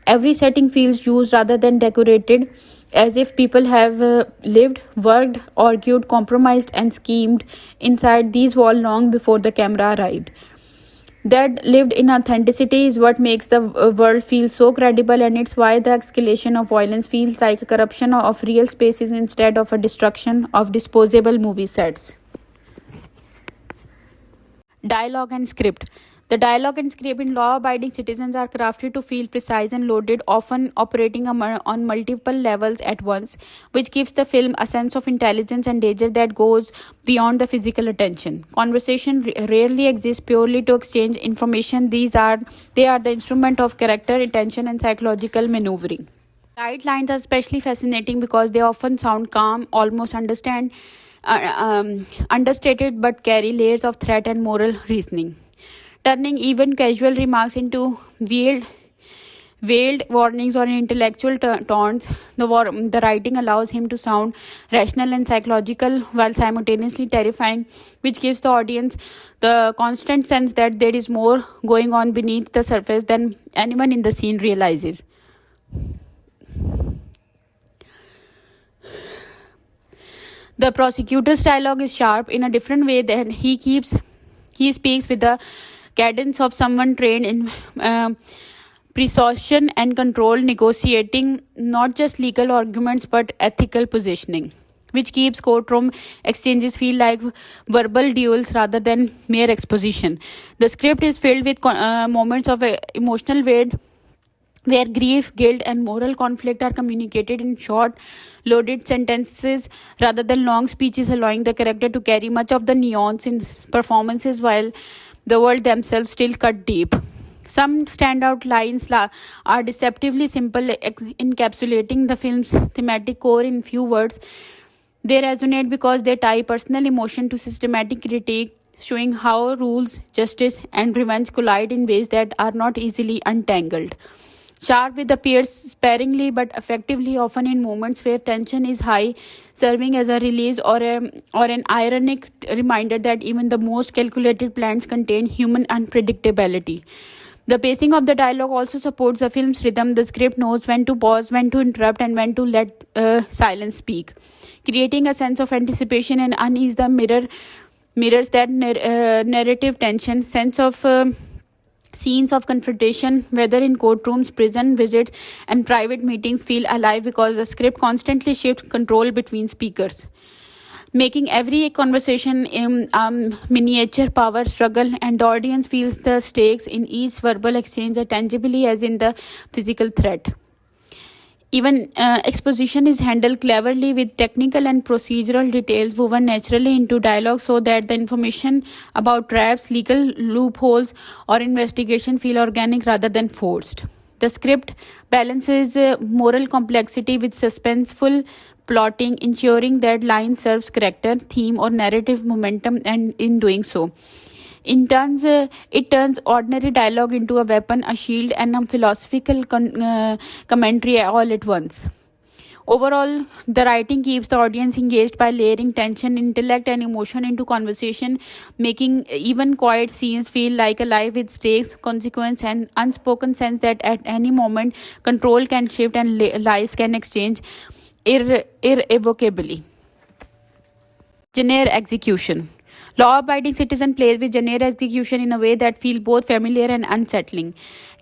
Every setting feels used rather than decorated, as if people have lived, worked, argued, compromised, and schemed inside these walls long before the camera arrived. That lived in authenticity is what makes the world feel so credible, and it's why the escalation of violence feels like a corruption of real spaces instead of a destruction of disposable movie sets. Dialogue and script. The dialogue and script in Law Abiding Citizens are crafted to feel precise and loaded, often operating on multiple levels at once, which gives the film a sense of intelligence and danger that goes beyond the physical attention. Conversation rarely exists purely to exchange information. They are the instrument of character, attention, and psychological maneuvering. Tight lines are especially fascinating because they often sound calm, almost understated, but carry layers of threat and moral reasoning, turning even casual remarks into veiled warnings or intellectual taunts. The writing allows him to sound rational and psychological while simultaneously terrifying, which gives the audience the constant sense that there is more going on beneath the surface than anyone in the scene realizes. The prosecutor's dialogue is sharp in a different way than he speaks with the cadence of someone trained in precision and control, negotiating not just legal arguments but ethical positioning, which keeps courtroom exchanges feel like verbal duels rather than mere exposition. The script is filled with moments of emotional weight, where grief, guilt, and moral conflict are communicated in short, loaded sentences rather than long speeches, allowing the character to carry much of the nuance in performances while the world themselves still cut deep. Some standout lines are deceptively simple, encapsulating the film's thematic core in few words. They resonate because they tie personal emotion to systematic critique, showing how rules, justice, and revenge collide in ways that are not easily untangled. Sharp with appears sparingly but effectively, often in moments where tension is high, serving as a release or an ironic reminder that even the most calculated plans contain human unpredictability. The pacing of the dialogue also supports the film's rhythm. The script knows when to pause, when to interrupt, and when to let silence speak, creating a sense of anticipation and unease. The mirrors that narrative tension, sense of scenes of confrontation, whether in courtrooms, prison visits, and private meetings, feel alive because the script constantly shifts control between speakers. making every conversation miniature power struggle, and the audience feels the stakes in each verbal exchange as tangibly as in the physical threat. Even exposition is handled cleverly with technical and procedural details woven naturally into dialogue so that the information about traps, legal loopholes, or investigation feel organic rather than forced. The script balances moral complexity with suspenseful plotting, ensuring that line serves character, theme, or narrative momentum, and in doing so, it turns ordinary dialogue into a weapon, a shield, and a philosophical commentary all at once. Overall, the writing keeps the audience engaged by layering tension, intellect, and emotion into conversation, making even quiet scenes feel like alive with stakes, consequence, and unspoken sense that at any moment control can shift and lives can exchange irrevocably. Genre execution. Law-abiding citizen plays with genre execution in a way that feels both familiar and unsettling.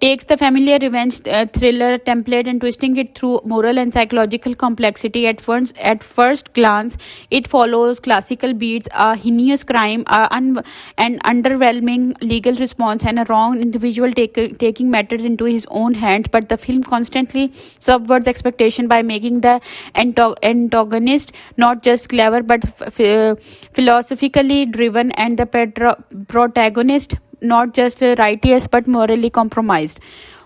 Takes the familiar revenge thriller template and twisting it through moral and psychological complexity. At first glance, it follows classical beats: a heinous crime, an underwhelming legal response, and a wrong individual taking matters into his own hands. But the film constantly subverts expectation by making the antagonist not just clever but philosophically driven, and the protagonist not just righteous but morally compromised.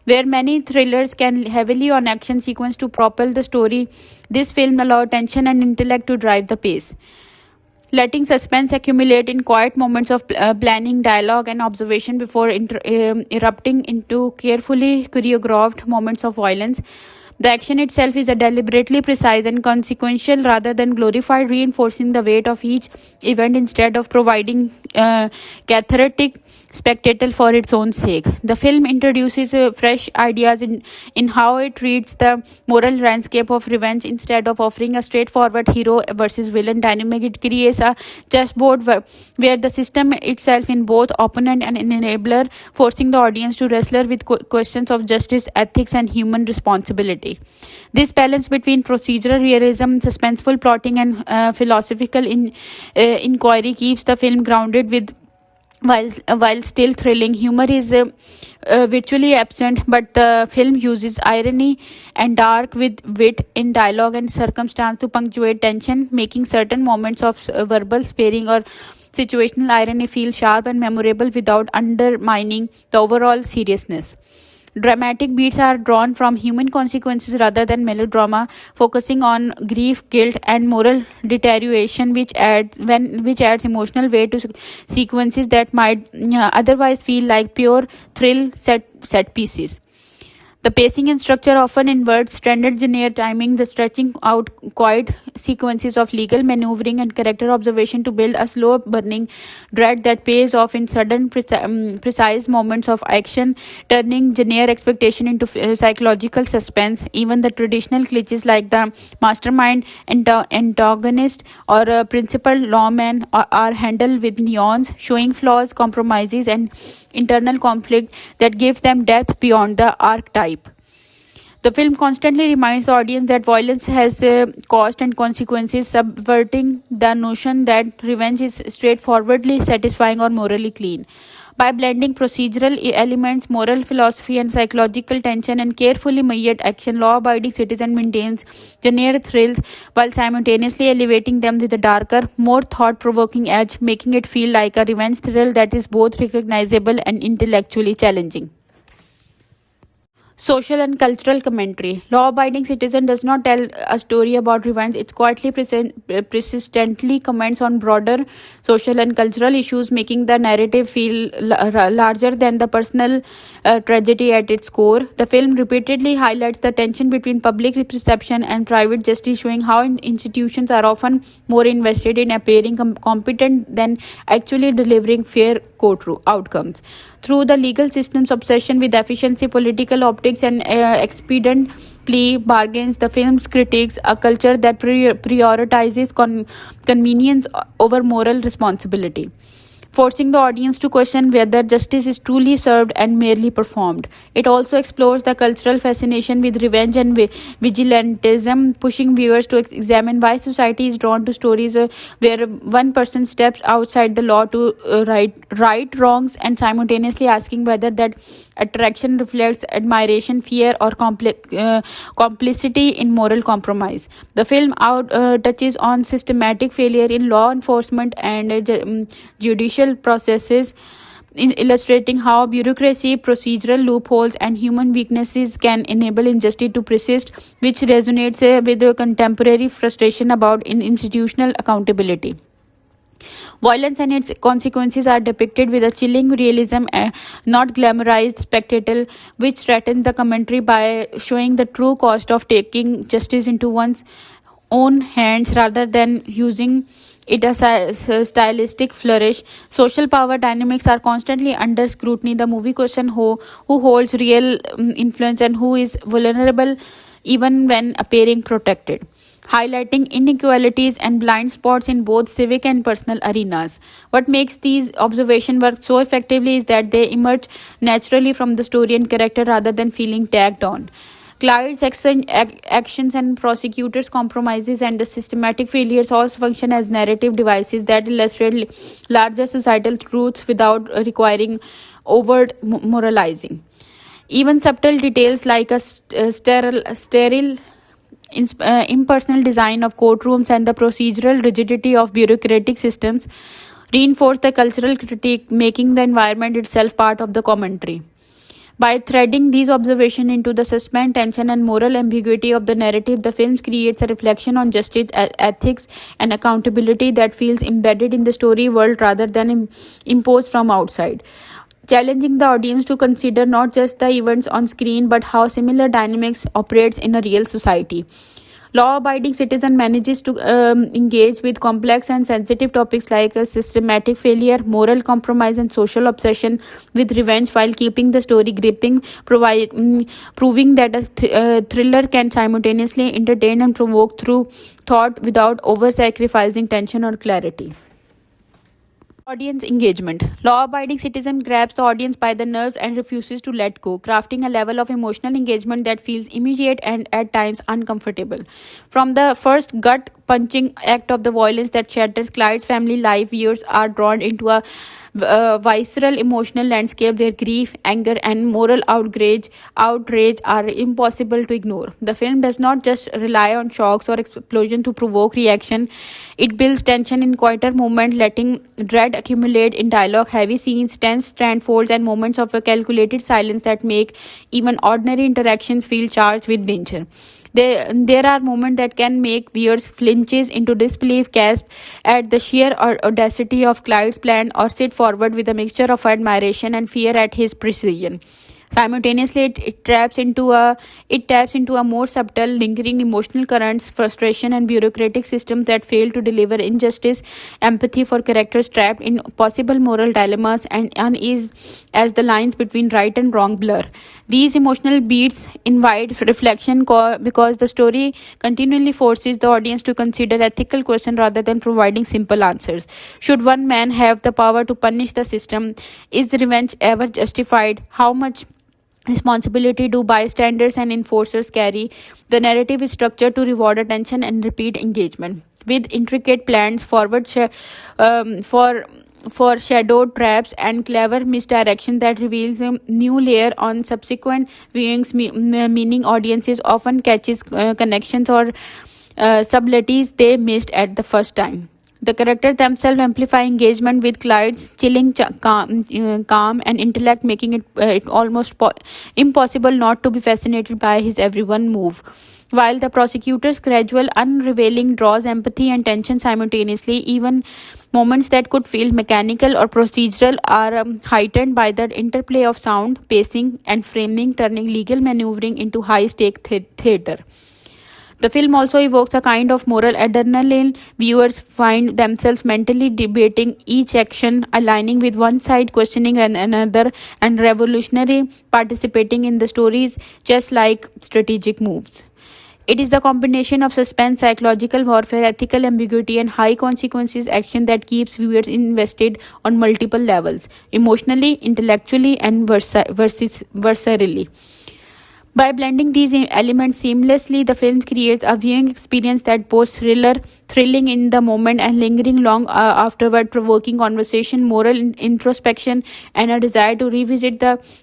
Where many thrillers can heavily on action sequence to propel the story, this film allows tension and intellect to drive the pace, letting suspense accumulate in quiet moments of planning, dialogue, and observation before erupting into carefully choreographed moments of violence. The action itself is a deliberately precise and consequential rather than glorified, reinforcing the weight of each event instead of providing cathartic spectacle for its own sake. The film introduces fresh ideas in how it treats the moral landscape of revenge. Instead of offering a straightforward hero versus villain dynamic, it creates a chessboard where the system itself is both opponent and an enabler, forcing the audience to wrestle with questions of justice, ethics, and human responsibility. This balance between procedural realism, suspenseful plotting, and philosophical inquiry keeps the film grounded with while still thrilling. Humor is virtually absent, but the film uses irony and dark with wit in dialogue and circumstance to punctuate tension, making certain moments of verbal sparing or situational irony feel sharp and memorable without undermining the overall seriousness. Dramatic beats are drawn from human consequences rather than melodrama, focusing on grief, guilt, and moral deterioration, which adds emotional weight to sequences that might otherwise feel like pure thrill set pieces. The pacing and structure often inverts standard genre timing, the stretching out quiet sequences of legal maneuvering and character observation to build a slow burning dread that pays off in sudden precise moments of action, turning genre expectation into psychological suspense. Even the traditional cliches like the mastermind, antagonist, or a principal lawman are handled with nuance, showing flaws, compromises, and internal conflict that give them depth beyond the archetype. The film constantly reminds the audience that violence has cost and consequences, subverting the notion that revenge is straightforwardly satisfying or morally clean. By blending procedural elements, moral philosophy, and psychological tension and carefully measured action, law-abiding citizen maintains genre thrills while simultaneously elevating them with a darker, more thought-provoking edge, making it feel like a revenge thrill that is both recognizable and intellectually challenging. Social and cultural commentary. Law abiding citizen does not tell a story about revenge, it quietly persistently comments on broader social and cultural issues, making the narrative feel larger than the personal tragedy at its core. The film repeatedly highlights the tension between public perception and private justice, showing how institutions are often more invested in appearing competent than actually delivering fair court outcomes. Through the legal system's obsession with efficiency, political optics, and expedient plea bargains, the film critiques a culture that prioritizes convenience over moral responsibility. forcing the audience to question whether justice is truly served and merely performed. It also explores the cultural fascination with revenge and vigilantism, pushing viewers to examine why society is drawn to stories where one person steps outside the law to right wrongs, and simultaneously asking whether that attraction reflects admiration, fear, or complicity in moral compromise. The film touches on systematic failure in law enforcement and judicial processes, illustrating how bureaucracy, procedural loopholes, and human weaknesses can enable injustice to persist, which resonates with the contemporary frustration about institutional accountability. Violence and its consequences are depicted with a chilling realism, not glamorized spectacle, which threatens the commentary by showing the true cost of taking justice into one's own hands rather than using it as a stylistic flourish. Social power dynamics are constantly under scrutiny. The movie questions who holds real influence and who is vulnerable even when appearing protected, highlighting inequalities and blind spots in both civic and personal arenas. What makes these observations work so effectively is that they emerge naturally from the story and character rather than feeling tagged on. Clyde's actions and prosecutors' compromises and the systematic failures also function as narrative devices that illustrate larger societal truths without requiring overt moralizing. Even subtle details like a sterile impersonal design of courtrooms and the procedural rigidity of bureaucratic systems reinforce the cultural critique, making the environment itself part of the commentary. By threading these observations into the suspense, tension, and moral ambiguity of the narrative, the film creates a reflection on justice, ethics, and accountability that feels embedded in the story world rather than imposed from outside, challenging the audience to consider not just the events on screen but how similar dynamics operates in a real society. Law-abiding citizen manages to engage with complex and sensitive topics like systematic failure, moral compromise, and social obsession with revenge, while keeping the story gripping, proving that a thriller can simultaneously entertain and provoke through thought without over-sacrificing tension or clarity. Audience engagement. Law abiding citizen grabs the audience by the nerves and refuses to let go, crafting a level of emotional engagement that feels immediate and at times uncomfortable. From the first gut punching act of the violence that shatters Clyde's family life, viewers are drawn into a visceral emotional landscape where grief, anger, and moral outrage are impossible to ignore. The film does not just rely on shocks or explosion to provoke reaction. It builds tension in quieter moments, letting dread accumulate in dialogue, heavy scenes, tense standfolds, and moments of a calculated silence that make even ordinary interactions feel charged with danger. There are moments that can make viewers flinches into disbelief, gasp at the sheer audacity of Clyde's plan, or sit forward with a mixture of admiration and fear at his precision. Simultaneously, it taps into a more subtle, lingering emotional currents, frustration, and bureaucratic systems that fail to deliver injustice, empathy for characters trapped in possible moral dilemmas, and unease as the lines between right and wrong blur. These emotional beats invite reflection because the story continually forces the audience to consider ethical questions rather than providing simple answers. Should one man have the power to punish the system? Is revenge ever justified? How much responsibility do bystanders and enforcers carry? The narrative is structured to reward attention and repeat engagement, with intricate plans, for shadowed traps and clever misdirection that reveals a new layer on subsequent viewings, meaning audiences often catches connections or subtleties they missed at the first time. The characters themselves amplify engagement with Clyde's chilling calm and intellect, making it almost impossible not to be fascinated by his every one move. While the prosecutor's gradual unrevealing draws empathy and tension simultaneously, even moments that could feel mechanical or procedural are heightened by the interplay of sound, pacing, and framing, turning legal maneuvering into high-stake theater. The film also evokes a kind of moral adrenaline. Viewers find themselves mentally debating each action, aligning with one side, questioning another, and revolutionary participating in the stories just like strategic moves. It is the combination of suspense, psychological warfare, ethical ambiguity, and high consequences action that keeps viewers invested on multiple levels emotionally, intellectually, and versatilely. By blending these elements seamlessly, the film creates a viewing experience that both thrilling in the moment and lingering long afterward, provoking conversation, moral introspection, and a desire to revisit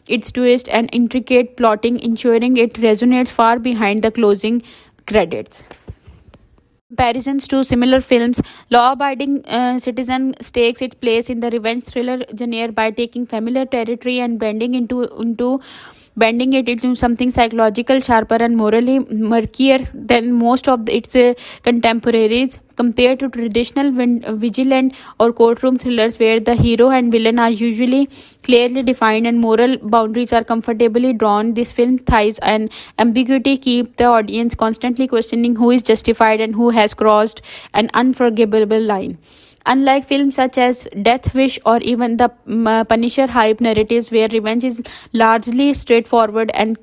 its twist and intricate plotting, ensuring it resonates far behind the closing credits. Comparisons to similar films, Law Abiding Citizen stakes its place in the revenge thriller genre by taking familiar territory and bending it into something psychological, sharper, and morally murkier than most of its contemporaries. Compared to traditional vigilant or courtroom thrillers, where the hero and villain are usually clearly defined and moral boundaries are comfortably drawn, this film thrives and ambiguity keep the audience constantly questioning who is justified and who has crossed an unforgivable line. Unlike films such as Death Wish or even the Punisher hype narratives, where revenge is largely straightforward and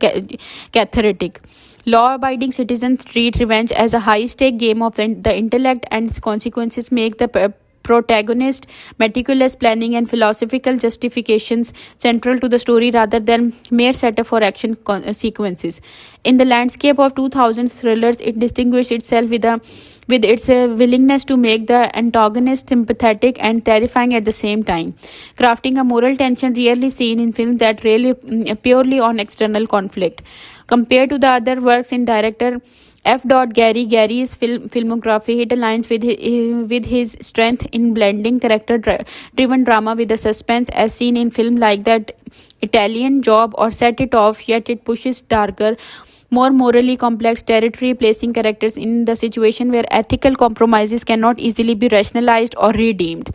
cathartic, Law abiding citizens treat revenge as a high stake game of the intellect, and its consequences make the protagonist meticulous planning and philosophical justifications central to the story rather than mere setup for action sequences. In the landscape of 2000s thrillers, it distinguished itself with its willingness to make the antagonist sympathetic and terrifying at the same time, crafting a moral tension rarely seen in films that rely purely on external conflict. Compared to the other works in director F. Gary's filmography, it aligns with his strength in blending character-driven drama with the suspense, as seen in films like that Italian Job or Set It Off. Yet it pushes darker, more morally complex territory, placing characters in the situation where ethical compromises cannot easily be rationalized or redeemed.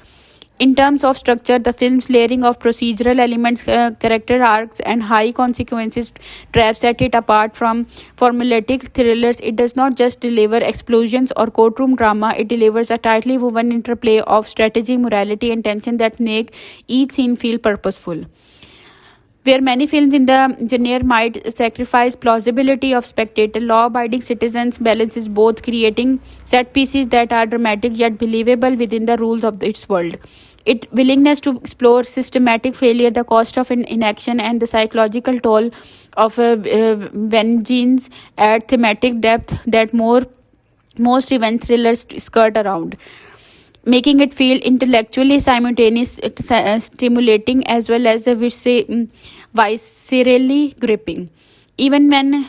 In terms of structure, the film's layering of procedural elements, character arcs, and high consequences traps set it apart from formulaic thrillers. It does not just deliver explosions or courtroom drama, it delivers a tightly woven interplay of strategy, morality, and tension that make each scene feel purposeful. Where many films in the genre might sacrifice plausibility of spectator, law-abiding citizens balances both, creating set pieces that are dramatic yet believable within the rules of its world. Its willingness to explore systematic failure, the cost of inaction, and the psychological toll of vengeance add thematic depth that most revenge thrillers skirt around, making it feel intellectually simultaneous, stimulating as well as viscerally gripping. Even when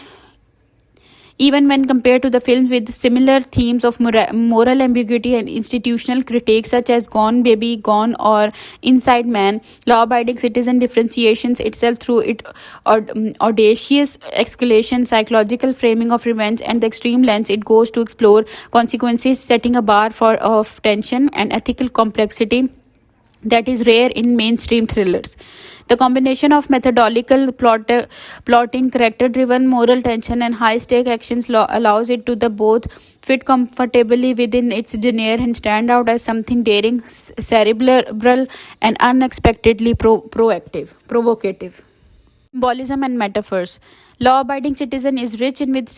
even when compared to the films with similar themes of moral ambiguity and institutional critiques such as Gone Baby Gone or Inside Man, Law Abiding Citizen differentiates itself through its audacious escalation, psychological framing of revenge, and the extreme lengths it goes to explore consequences, setting a bar of tension and ethical complexity that is rare in mainstream thrillers. The combination of methodological plotting, character-driven moral tension, and high-stake actions allows it to both fit comfortably within its genre and stand out as something daring, cerebral, and unexpectedly provocative. Symbolism and metaphors. Law-abiding citizen is rich with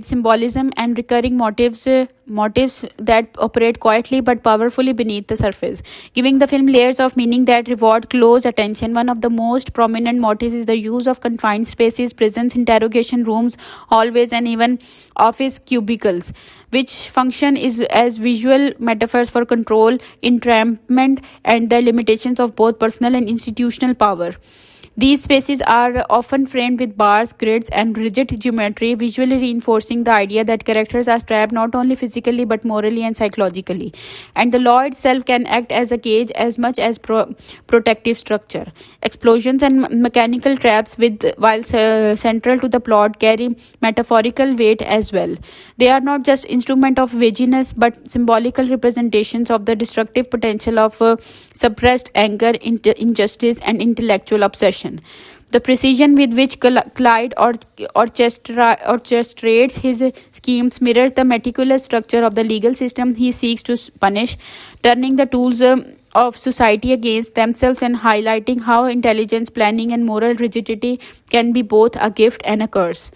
symbolism and recurring motives that operate quietly but powerfully beneath the surface, giving the film layers of meaning that reward close attention. One of the most prominent motives is the use of confined spaces, prisons, interrogation rooms, hallways, and even office cubicles, which function as visual metaphors for control, entrapment, and the limitations of both personal and institutional power. These spaces are often framed with bars, grids, and rigid geometry, visually reinforcing the idea that characters are trapped not only physically but morally and psychologically. And the law itself can act as a cage as much as protective structure. Explosions and mechanical traps, while central to the plot, carry metaphorical weight as well. They are not just instruments of vagueness but symbolical representations of the destructive potential of suppressed anger, injustice, and intellectual obsession. The precision with which Clyde orchestrates his schemes mirrors the meticulous structure of the legal system he seeks to punish, turning the tools of society against themselves and highlighting how intelligence, planning, and moral rigidity can be both a gift and a curse.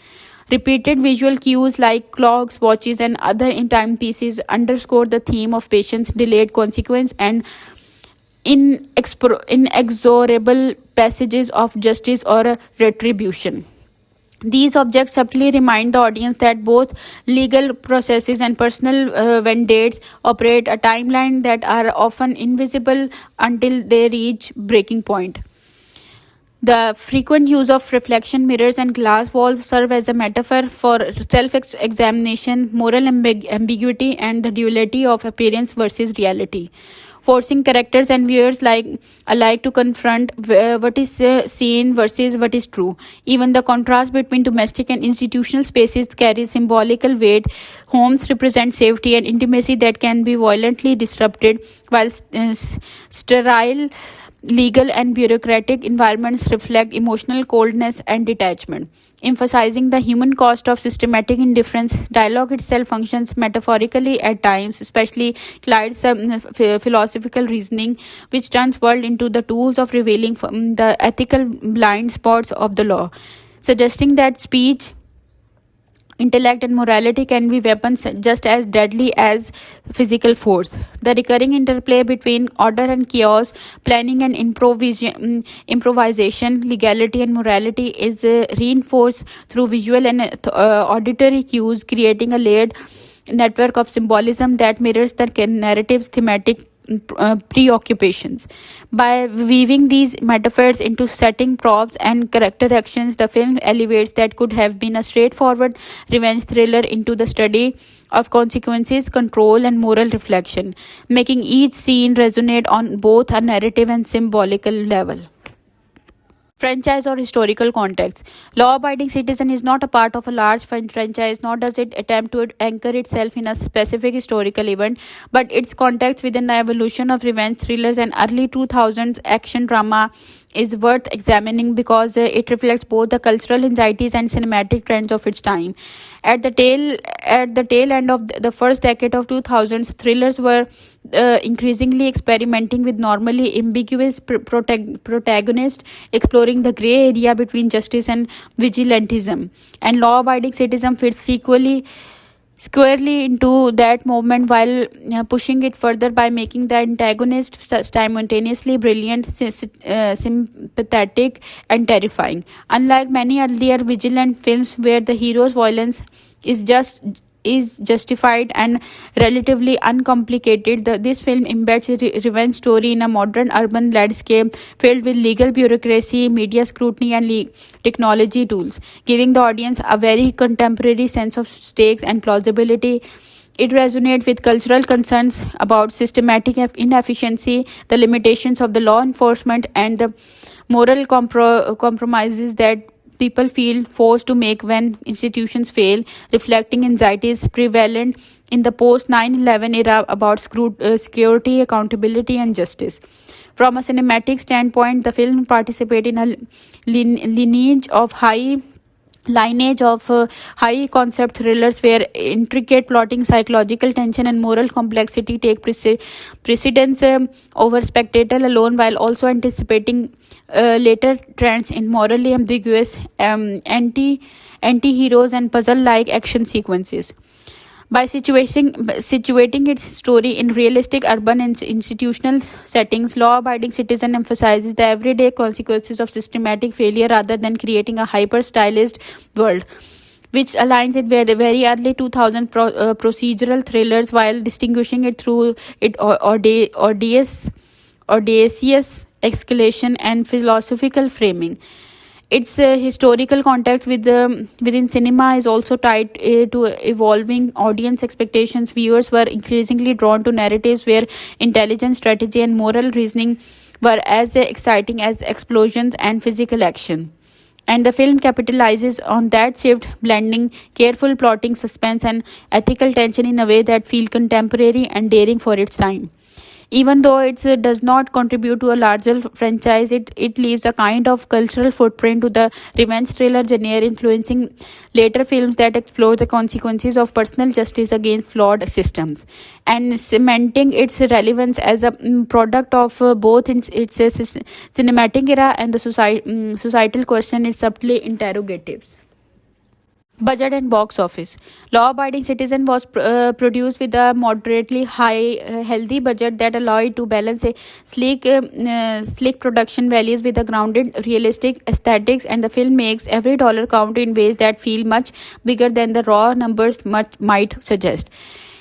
Repeated visual cues like clocks, watches, and other in timepieces underscore the theme of patience, delayed consequence, and inexorable passages of justice or retribution. These objects subtly remind the audience that both legal processes and personal vendettas operate a timeline that are often invisible until they reach breaking point. The frequent use of reflection mirrors and glass walls serve as a metaphor for self examination, moral ambiguity, and the duality of appearance versus reality, forcing characters and viewers alike to confront what is seen versus what is true. Even the contrast between domestic and institutional spaces carries symbolical weight. Homes represent safety and intimacy that can be violently disrupted, while sterile legal and bureaucratic environments reflect emotional coldness and detachment. Emphasizing the human cost of systematic indifference, dialogue itself functions metaphorically at times, especially Clyde's philosophical reasoning, which turns world into the tools of revealing the ethical blind spots of the law, suggesting that speech, intellect, and morality can be weapons just as deadly as physical force. The recurring interplay between order and chaos, planning and improvisation, legality and morality is reinforced through visual and auditory cues, creating a layered network of symbolism that mirrors the narrative's thematic preoccupations. By weaving these metaphors into setting, props, and character actions, the film elevates that could have been a straightforward revenge thriller into the study of consequences, control, and moral reflection, making each scene resonate on both a narrative and symbolical level. Franchise or historical context. Law abiding citizen is not a part of a large franchise, nor does it attempt to anchor itself in a specific historical event, but its context within the evolution of revenge thrillers and early 2000s action drama is worth examining because it reflects both the cultural anxieties and cinematic trends of its time. At the tail end of the first decade of 2000s, thrillers were increasingly experimenting with normally ambiguous protagonists, exploring the gray area between justice and vigilantism. And law-abiding citizen fits squarely into that movement while pushing it further by making the antagonist simultaneously brilliant, sympathetic, and terrifying. Unlike many earlier vigilant films where the hero's violence is justified and relatively uncomplicated, this film embeds a revenge story in a modern urban landscape filled with legal bureaucracy, media scrutiny, and technology tools, giving the audience a very contemporary sense of stakes and plausibility. It resonates with cultural concerns about systematic inefficiency, the limitations of the law enforcement, and the moral compromises that people feel forced to make when institutions fail, reflecting anxieties prevalent in the post 9/11 era about security, accountability, and justice. From a cinematic standpoint, the film participates in a lineage of high concept thrillers where intricate plotting, psychological tension, and moral complexity take precedence over spectacle alone, while also anticipating later trends in morally ambiguous anti-heroes and puzzle-like action sequences. By situating its story in realistic urban and institutional settings, Law-Abiding Citizen emphasizes the everyday consequences of systematic failure rather than creating a hyper-stylized world, which aligns it with very early 2000 procedural thrillers while distinguishing it through its audacious escalation and philosophical framing. Its historical context within cinema is also tied to evolving audience expectations. Viewers were increasingly drawn to narratives where intelligence, strategy, and moral reasoning were as exciting as explosions and physical action. And the film capitalizes on that shift, blending careful plotting, suspense, and ethical tension in a way that feels contemporary and daring for its time. Even though it does not contribute to a larger franchise, it leaves a kind of cultural footprint to the revenge thriller genre, influencing later films that explore the consequences of personal justice against flawed systems, and cementing its relevance as a product of both its cinematic era and the societal question it subtly interrogates. Budget and box office. Law Abiding Citizen was produced with a moderately high, healthy budget that allowed it to balance a sleek production values with a grounded, realistic aesthetics, and the film makes every dollar count in ways that feel much bigger than the raw numbers might suggest.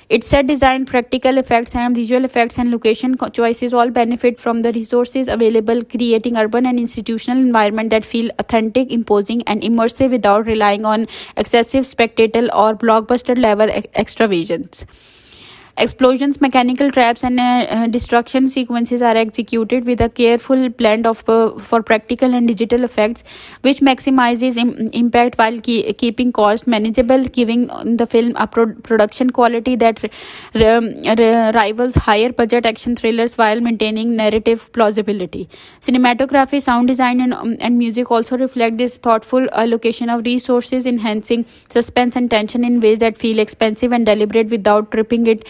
Its set design, practical effects, and visual effects and location choices all benefit from the resources available, creating urban and institutional environment that feel authentic, imposing, and immersive without relying on excessive spectacle or blockbuster level extravagance. Explosions, mechanical traps, and destruction sequences are executed with a careful blend of for practical and digital effects, which maximizes impact while keeping cost manageable, giving the film a production quality that rivals higher budget action thrillers while maintaining narrative plausibility. Cinematography, sound design, and music also reflect this thoughtful allocation of resources, enhancing suspense and tension in ways that feel expensive and deliberate without tripping it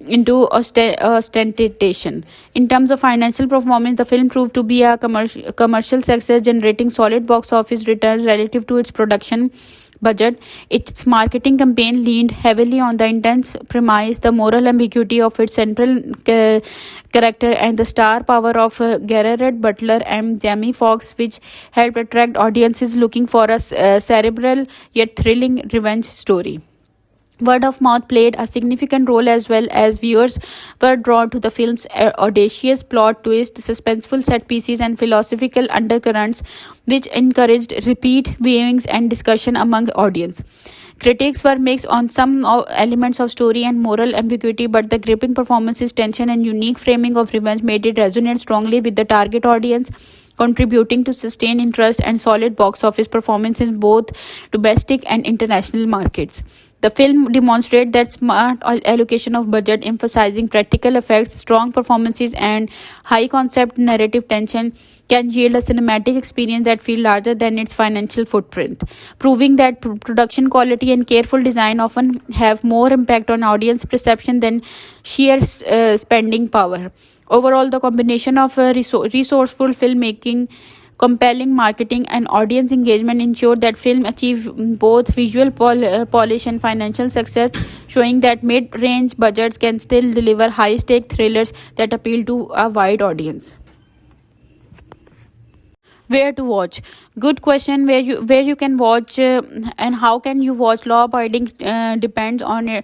into ostentation. In terms of financial performance, the film proved to be a commercial success, generating solid box office returns relative to its production budget. Its marketing campaign leaned heavily on the intense premise, the moral ambiguity of its central character, and the star power of Gerard Butler and Jamie Foxx, which helped attract audiences looking for a cerebral yet thrilling revenge story. Word of mouth played a significant role as well, as viewers were drawn to the film's audacious plot twist, suspenseful set pieces, and philosophical undercurrents, which encouraged repeat viewings and discussion among audience. Critics were mixed on some elements of story and moral ambiguity, but the gripping performances, tension, and unique framing of revenge made it resonate strongly with the target audience, contributing to sustained interest and solid box office performances in both domestic and international markets. The film demonstrates that smart allocation of budget, emphasizing practical effects, strong performances, and high concept narrative tension, can yield a cinematic experience that feels larger than its financial footprint, proving that production quality and careful design often have more impact on audience perception than sheer spending power. Overall, the combination of resourceful filmmaking, compelling marketing, and audience engagement ensured that film achieved both visual polish and financial success, showing that mid-range budgets can still deliver high-stake thrillers that appeal to a wide audience. Where to watch? Good question. Where you can watch and how can you watch? Law abiding depends on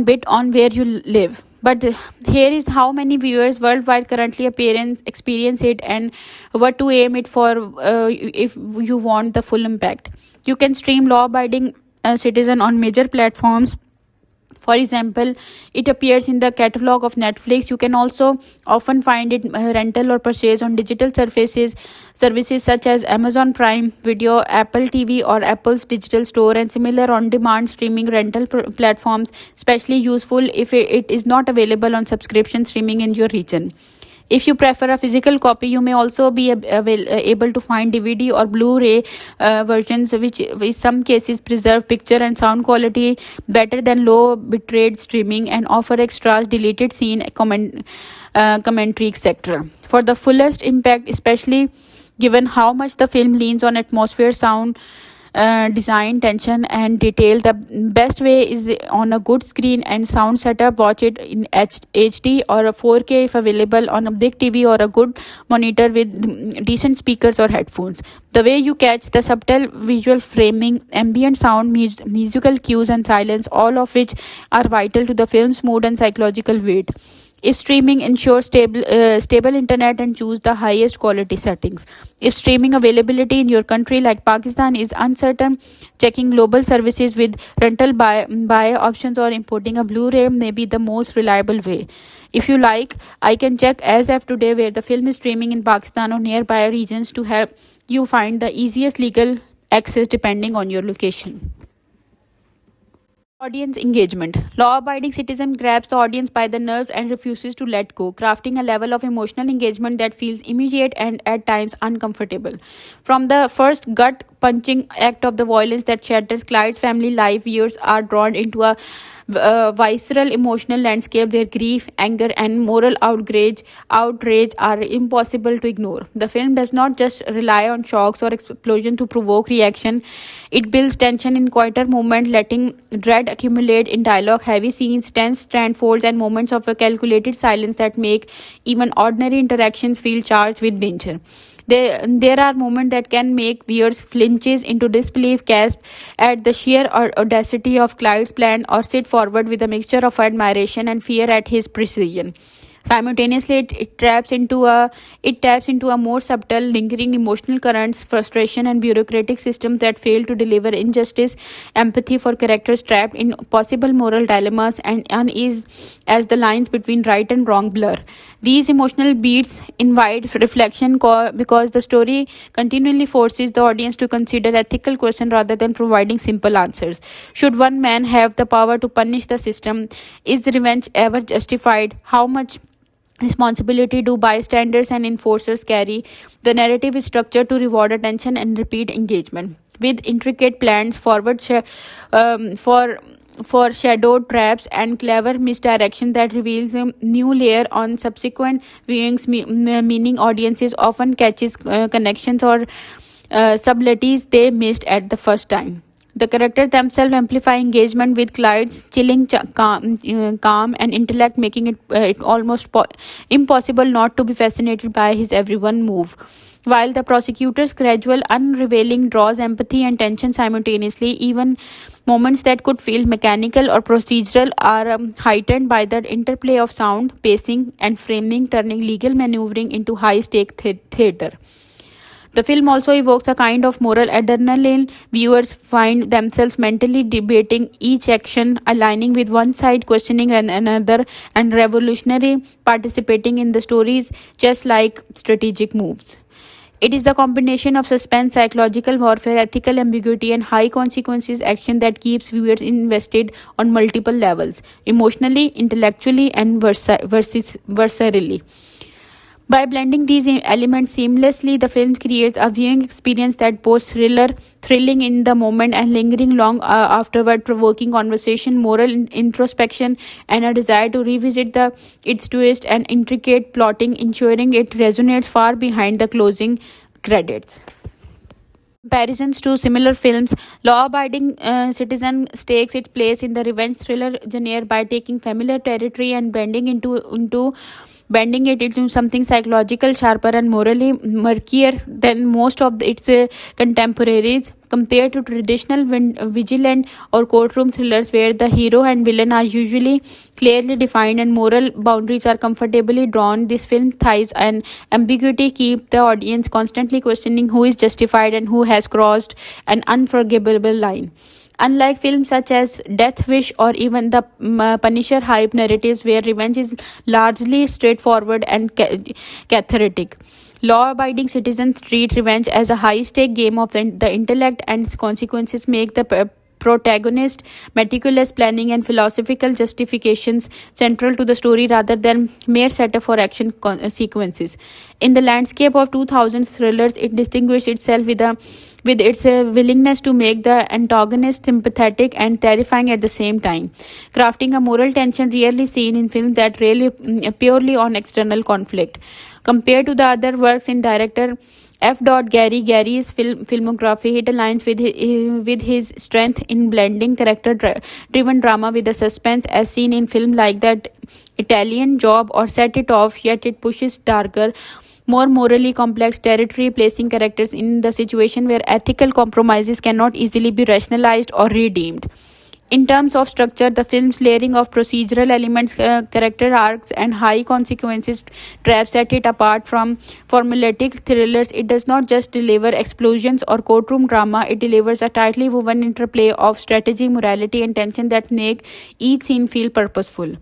bit on where you live. But here is how many viewers worldwide currently experience it, and what to aim it for if you want the full impact. You can stream Law Abiding Citizen on major platforms. For example, it appears in the catalog of Netflix. You can also often find it rental or purchase on digital services such as Amazon Prime Video, Apple TV, or Apple's digital store, and similar on-demand streaming rental platforms, especially useful if it is not available on subscription streaming in your region. If you prefer a physical copy, you may also be able to find DVD or Blu-ray versions, which in some cases preserve picture and sound quality better than low bitrate streaming and offer extras, deleted scene, commentary, etc. For the fullest impact, especially given how much the film leans on atmosphere, sound design, tension, and detail, the best way is on a good screen and sound setup. Watch it in HD or a 4K if available on a big TV or a good monitor with decent speakers or headphones. The way you catch the subtle visual framing, ambient sound, musical cues, and silence, all of which are vital to the film's mood and psychological weight. If streaming, ensure stable internet and choose the highest quality settings. If streaming availability in your country like Pakistan is uncertain, checking global services with rental buy options or importing a Blu-ray may be the most reliable way. If you like, I can check as of today where the film is streaming in Pakistan or nearby regions to help you find the easiest legal access depending on your location. Audience engagement. Law abiding citizen grabs the audience by the nerves and refuses to let go, crafting a level of emotional engagement that feels immediate and at times uncomfortable. From the first gut punching act of the violence that shatters Clyde's family life, viewers are drawn into a visceral emotional landscape where grief, anger, and moral outrage are impossible to ignore. The film does not just rely on shocks or explosion to provoke reaction. It builds tension in quieter moments, letting dread accumulate in dialogue, heavy scenes, tense standfolds, and moments of a calculated silence that make even ordinary interactions feel charged with danger. There are moments that can make viewers flinches into disbelief, gasp at the sheer audacity of Clyde's plan, or sit forward with a mixture of admiration and fear at his precision. Simultaneously, it taps into a more subtle, lingering emotional currents, frustration, and bureaucratic systems that fail to deliver injustice, empathy for characters trapped in possible moral dilemmas, and unease as the lines between right and wrong blur. These emotional beats invite reflection because the story continually forces the audience to consider ethical questions rather than providing simple answers. Should one man have the power to punish the system? Is revenge ever justified? How much responsibility do bystanders and enforcers carry? The narrative is structured to reward attention and repeat engagement. With intricate plans, foreshadowed traps, and clever misdirection that reveals a new layer on subsequent viewings, meaning audiences often catches connections or subtleties they missed at the first time. The characters themselves amplify engagement with Clyde's chilling calm and intellect, making it almost impossible not to be fascinated by his every one move. While the prosecutor's gradual unrevealing draws empathy and tension simultaneously, even moments that could feel mechanical or procedural are heightened by the interplay of sound, pacing, and framing, turning legal maneuvering into high stake theater. The film also evokes a kind of moral adrenaline. Viewers find themselves mentally debating each action, aligning with one side, questioning another, and revolutionary participating in the stories, just like strategic moves. It is the combination of suspense, psychological warfare, ethical ambiguity, and high consequences action that keeps viewers invested on multiple levels: emotionally, intellectually, and versatilely. By blending these elements seamlessly, the film creates a viewing experience that both thrilling in the moment and lingering long afterward, provoking conversation, moral introspection, and a desire to revisit its twist and intricate plotting, ensuring it resonates far behind the closing credits. Comparisons to similar films, Law Abiding Citizen stakes its place in the revenge thriller genre by taking familiar territory and bending it into something psychological, sharper, and morally murkier than most of its contemporaries. Compared to traditional vigilant or courtroom thrillers, where the hero and villain are usually clearly defined and moral boundaries are comfortably drawn, this film thrives and ambiguity keep the audience constantly questioning who is justified and who has crossed an unforgivable line. Unlike films such as Death Wish or even the Punisher hype narratives, where revenge is largely straightforward and cathartic, Law Abiding Citizens treat revenge as a high stake game of the intellect, and its consequences make the protagonist meticulous planning and philosophical justifications central to the story rather than mere setup for action sequences. In the landscape of 2000s thrillers, it distinguished itself with its willingness to make the antagonist sympathetic and terrifying at the same time, crafting a moral tension rarely seen in films that rely purely on external conflict. Compared to the other works in director F. Gary's filmography, it aligns with his strength in blending character-driven drama with the suspense, as seen in films like that Italian Job or Set It Off. Yet it pushes darker, more morally complex territory, placing characters in the situation where ethical compromises cannot easily be rationalized or redeemed. In terms of structure, the film's layering of procedural elements, character arcs, and high consequences traps set it apart from formulaic thrillers. It does not just deliver explosions or courtroom drama, it delivers a tightly woven interplay of strategy, morality, and tension that make each scene feel purposeful.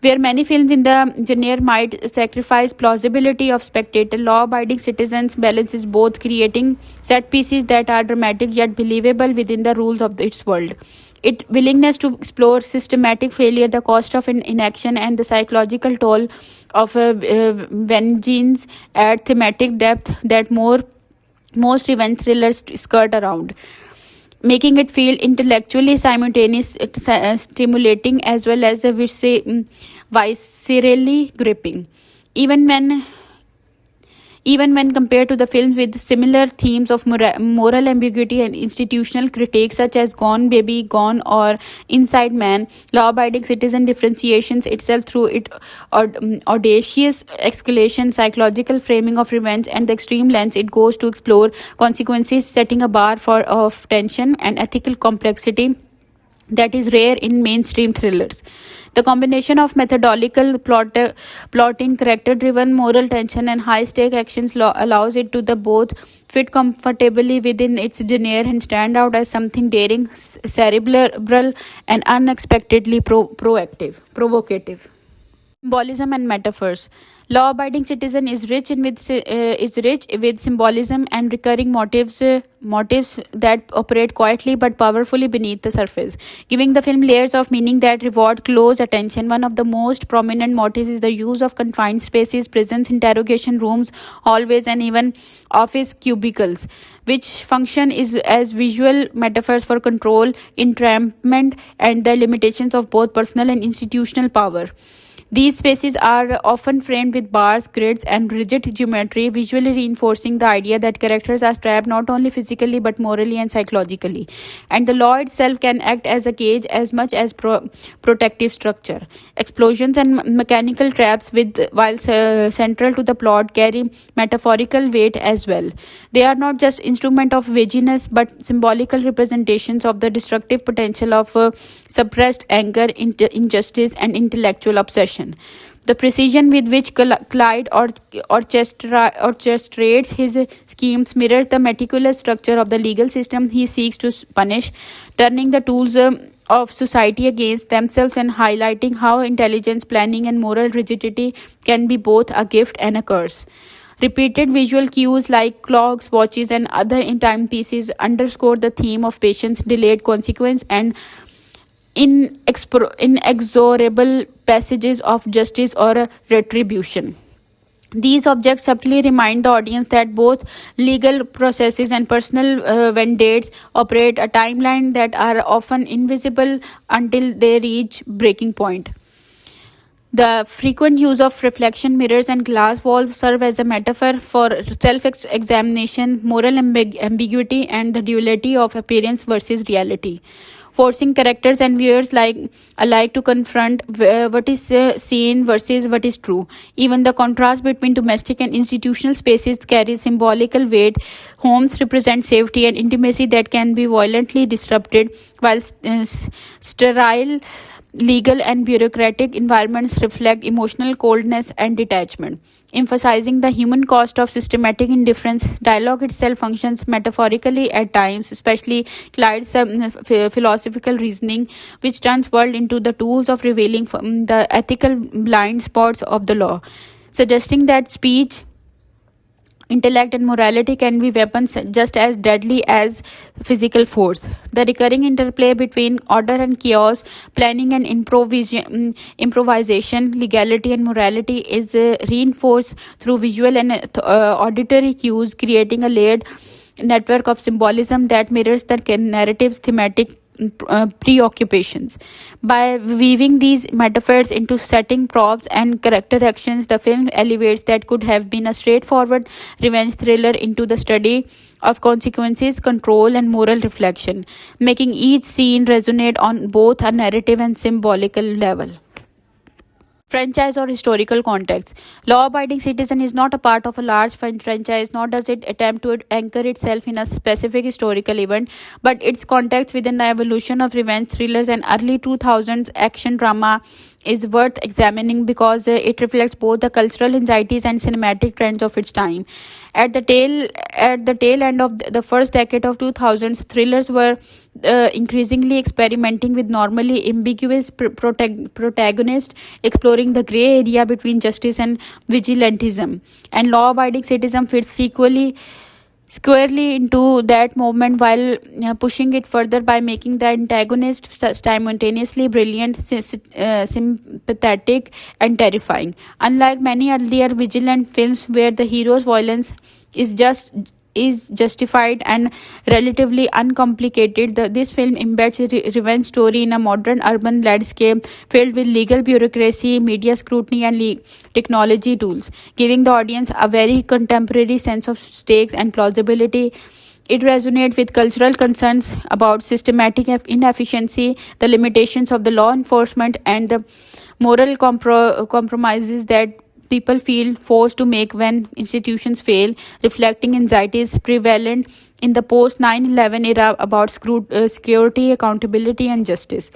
Where many films in the genre might sacrifice plausibility of spectator, Law-Abiding Citizens balances both, creating set pieces that are dramatic yet believable within the rules of its world. Its willingness to explore systematic failure, the cost of inaction, and the psychological toll of vengeance add thematic depth that most revenge thrillers skirt around. making it feel intellectually simultaneous, stimulating as well as viscerally gripping. Even when even when compared to the films with similar themes of moral ambiguity and institutional critiques such as Gone Baby Gone or Inside Man, Law Abiding Citizen differentiates itself through its audacious escalation, psychological framing of revenge, and the extreme lengths it goes to explore consequences, setting a bar of tension and ethical complexity that is rare in mainstream thrillers. The combination of methodological plotting, character-driven moral tension, and high-stake actions allows it to the both fit comfortably within its genre and stand out as something daring, cerebral, and unexpectedly provocative. Symbolism and metaphors. Law-abiding citizen is rich with symbolism and recurring motives that operate quietly but powerfully beneath the surface, giving the film layers of meaning that reward close attention. One of the most prominent motives is the use of confined spaces, prisons, interrogation rooms, hallways, and even office cubicles, which function is as visual metaphors for control, entrapment, and the limitations of both personal and institutional power. These spaces are often framed with bars, grids, and rigid geometry, visually reinforcing the idea that characters are trapped not only physically but morally and psychologically. And the law itself can act as a cage as much as protective structure. Explosions and mechanical traps, while central to the plot, carry metaphorical weight as well. They are not just instrument of vigilance but symbolical representations of the destructive potential of suppressed anger, injustice, and intellectual obsession. The precision with which Clyde orchestrates his schemes mirrors the meticulous structure of the legal system he seeks to punish, turning the tools of society against themselves and highlighting how intelligence, planning, and moral rigidity can be both a gift and a curse. Repeated visual cues like clocks, watches, and other timepieces underscore the theme of patience, delayed consequence, and inexorable passages of justice or retribution. These objects subtly remind the audience that both legal processes and personal vendettas operate a timeline that are often invisible until they reach breaking point. The frequent use of reflection mirrors and glass walls serve as a metaphor for self-examination, moral ambiguity, and the duality of appearance versus reality, forcing characters and viewers alike to confront what is seen versus what is true. Even the contrast between domestic and institutional spaces carries symbolical weight. Homes represent safety and intimacy that can be violently disrupted, while sterile legal and bureaucratic environments reflect emotional coldness and detachment, emphasizing the human cost of systematic indifference. Dialogue itself functions metaphorically at times, especially Clyde's philosophical reasoning, which turns world into the tools of revealing the ethical blind spots of the law, suggesting that speech, intellect, and morality can be weapons just as deadly as physical force. The recurring interplay between order and chaos, planning and improvisation, legality and morality is reinforced through visual and auditory cues, creating a layered network of symbolism that mirrors the narrative's thematic preoccupations. By weaving these metaphors into setting, props, and character actions, the film elevates that could have been a straightforward revenge thriller into the study of consequences, control, and moral reflection, making each scene resonate on both a narrative and symbolical level. Franchise or historical context. Law Abiding Citizen is not a part of a large franchise, nor does it attempt to anchor itself in a specific historical event, but its context within the evolution of revenge thrillers and early 2000s action drama is worth examining because it reflects both the cultural anxieties and cinematic trends of its time. At the tail end of the first decade of 2000s, thrillers were increasingly experimenting with normally ambiguous protagonists, exploring the gray area between justice and vigilantism. And Law-Abiding Citizen fits squarely into that movement while pushing it further by making the antagonist simultaneously brilliant, sympathetic, and terrifying. Unlike many earlier vigilant films where the hero's violence is just is justified and relatively uncomplicated. This film embeds a revenge story in a modern urban landscape filled with legal bureaucracy, media scrutiny, and technology tools, giving the audience a very contemporary sense of stakes and plausibility. It resonates with cultural concerns about systematic inefficiency, the limitations of the law enforcement, and the moral compromises that people feel forced to make when institutions fail, reflecting anxieties prevalent in the post 9/11 era about security, accountability, and justice.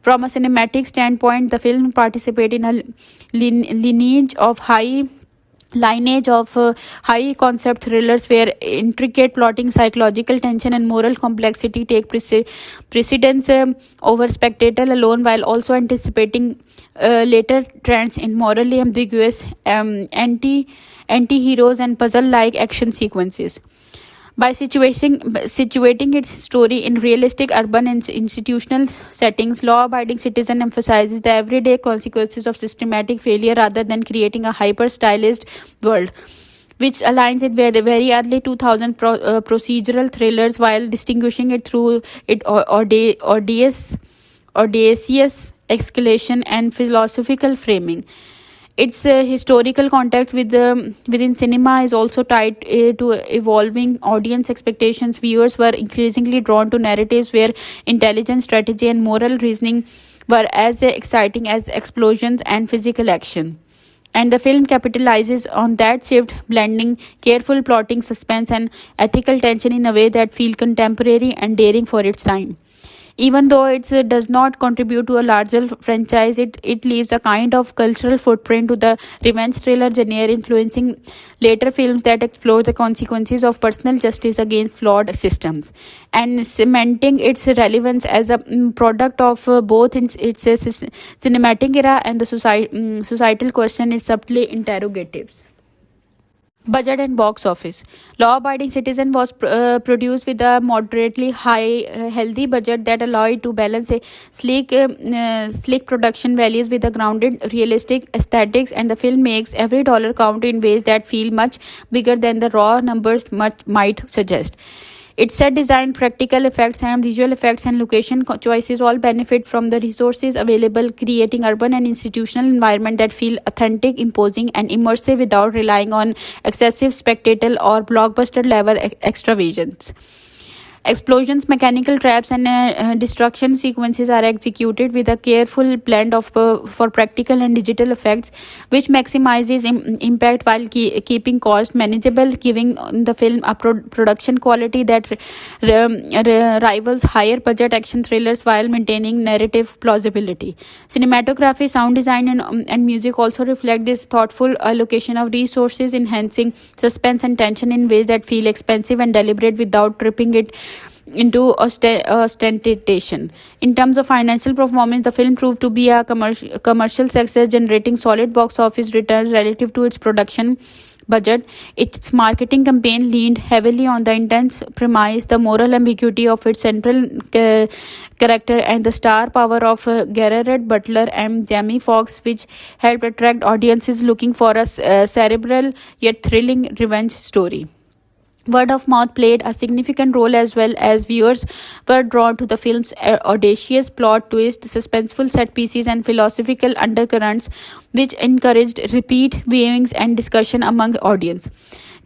From a cinematic standpoint, the film participates in a lineage of high concept thrillers where intricate plotting, psychological tension, and moral complexity take precedence over spectacle alone, while also anticipating later trends in morally ambiguous anti-heroes and puzzle-like action sequences. By situating its story in realistic urban and institutional settings, Law Abiding Citizen emphasizes the everyday consequences of systematic failure rather than creating a hyper stylized world, which aligns it with very early 2000 procedural thrillers while distinguishing it through its audacious escalation and philosophical framing. Its historical context within cinema is also tied to evolving audience expectations. Viewers were increasingly drawn to narratives where intelligence, strategy, and moral reasoning were as exciting as explosions and physical action. And the film capitalizes on that shift, blending careful plotting, suspense, and ethical tension in a way that feels contemporary and daring for its time. Even though it does not contribute to a larger franchise, it leaves a kind of cultural footprint to the revenge thriller genre, influencing later films that explore the consequences of personal justice against flawed systems and cementing its relevance as a product of both its cinematic era and the societal question it subtly interrogatives. Budget and box office. Law Abiding Citizen was produced with a moderately high, healthy budget that allowed it to balance a sleek production values with a grounded, realistic aesthetics, and the film makes every dollar count in ways that feel much bigger than the raw numbers might suggest. Its set design, practical effects, and visual effects and location choices all benefit from the resources available, creating urban and institutional environment that feel authentic, imposing, and immersive without relying on excessive spectacle or blockbuster level extravagance. Explosions, mechanical traps, and destruction sequences are executed with a careful blend of for practical and digital effects, which maximizes impact while keeping cost manageable, giving the film a production quality that rivals higher budget action thrillers while maintaining narrative plausibility. Cinematography, sound design, and music also reflect this thoughtful allocation of resources, enhancing suspense and tension in ways that feel expensive and deliberate without tripping it into ostentation. In terms of financial performance, the film proved to be a commercial success, generating solid box office returns relative to its production budget. Its marketing campaign leaned heavily on the intense premise, the moral ambiguity of its central character, and the star power of Gerard Butler and Jamie Foxx, which helped attract audiences looking for a cerebral yet thrilling revenge story. Word of mouth played a significant role as well, as viewers were drawn to the film's audacious plot twist, suspenseful set pieces, and philosophical undercurrents, which encouraged repeat viewings and discussion among audience.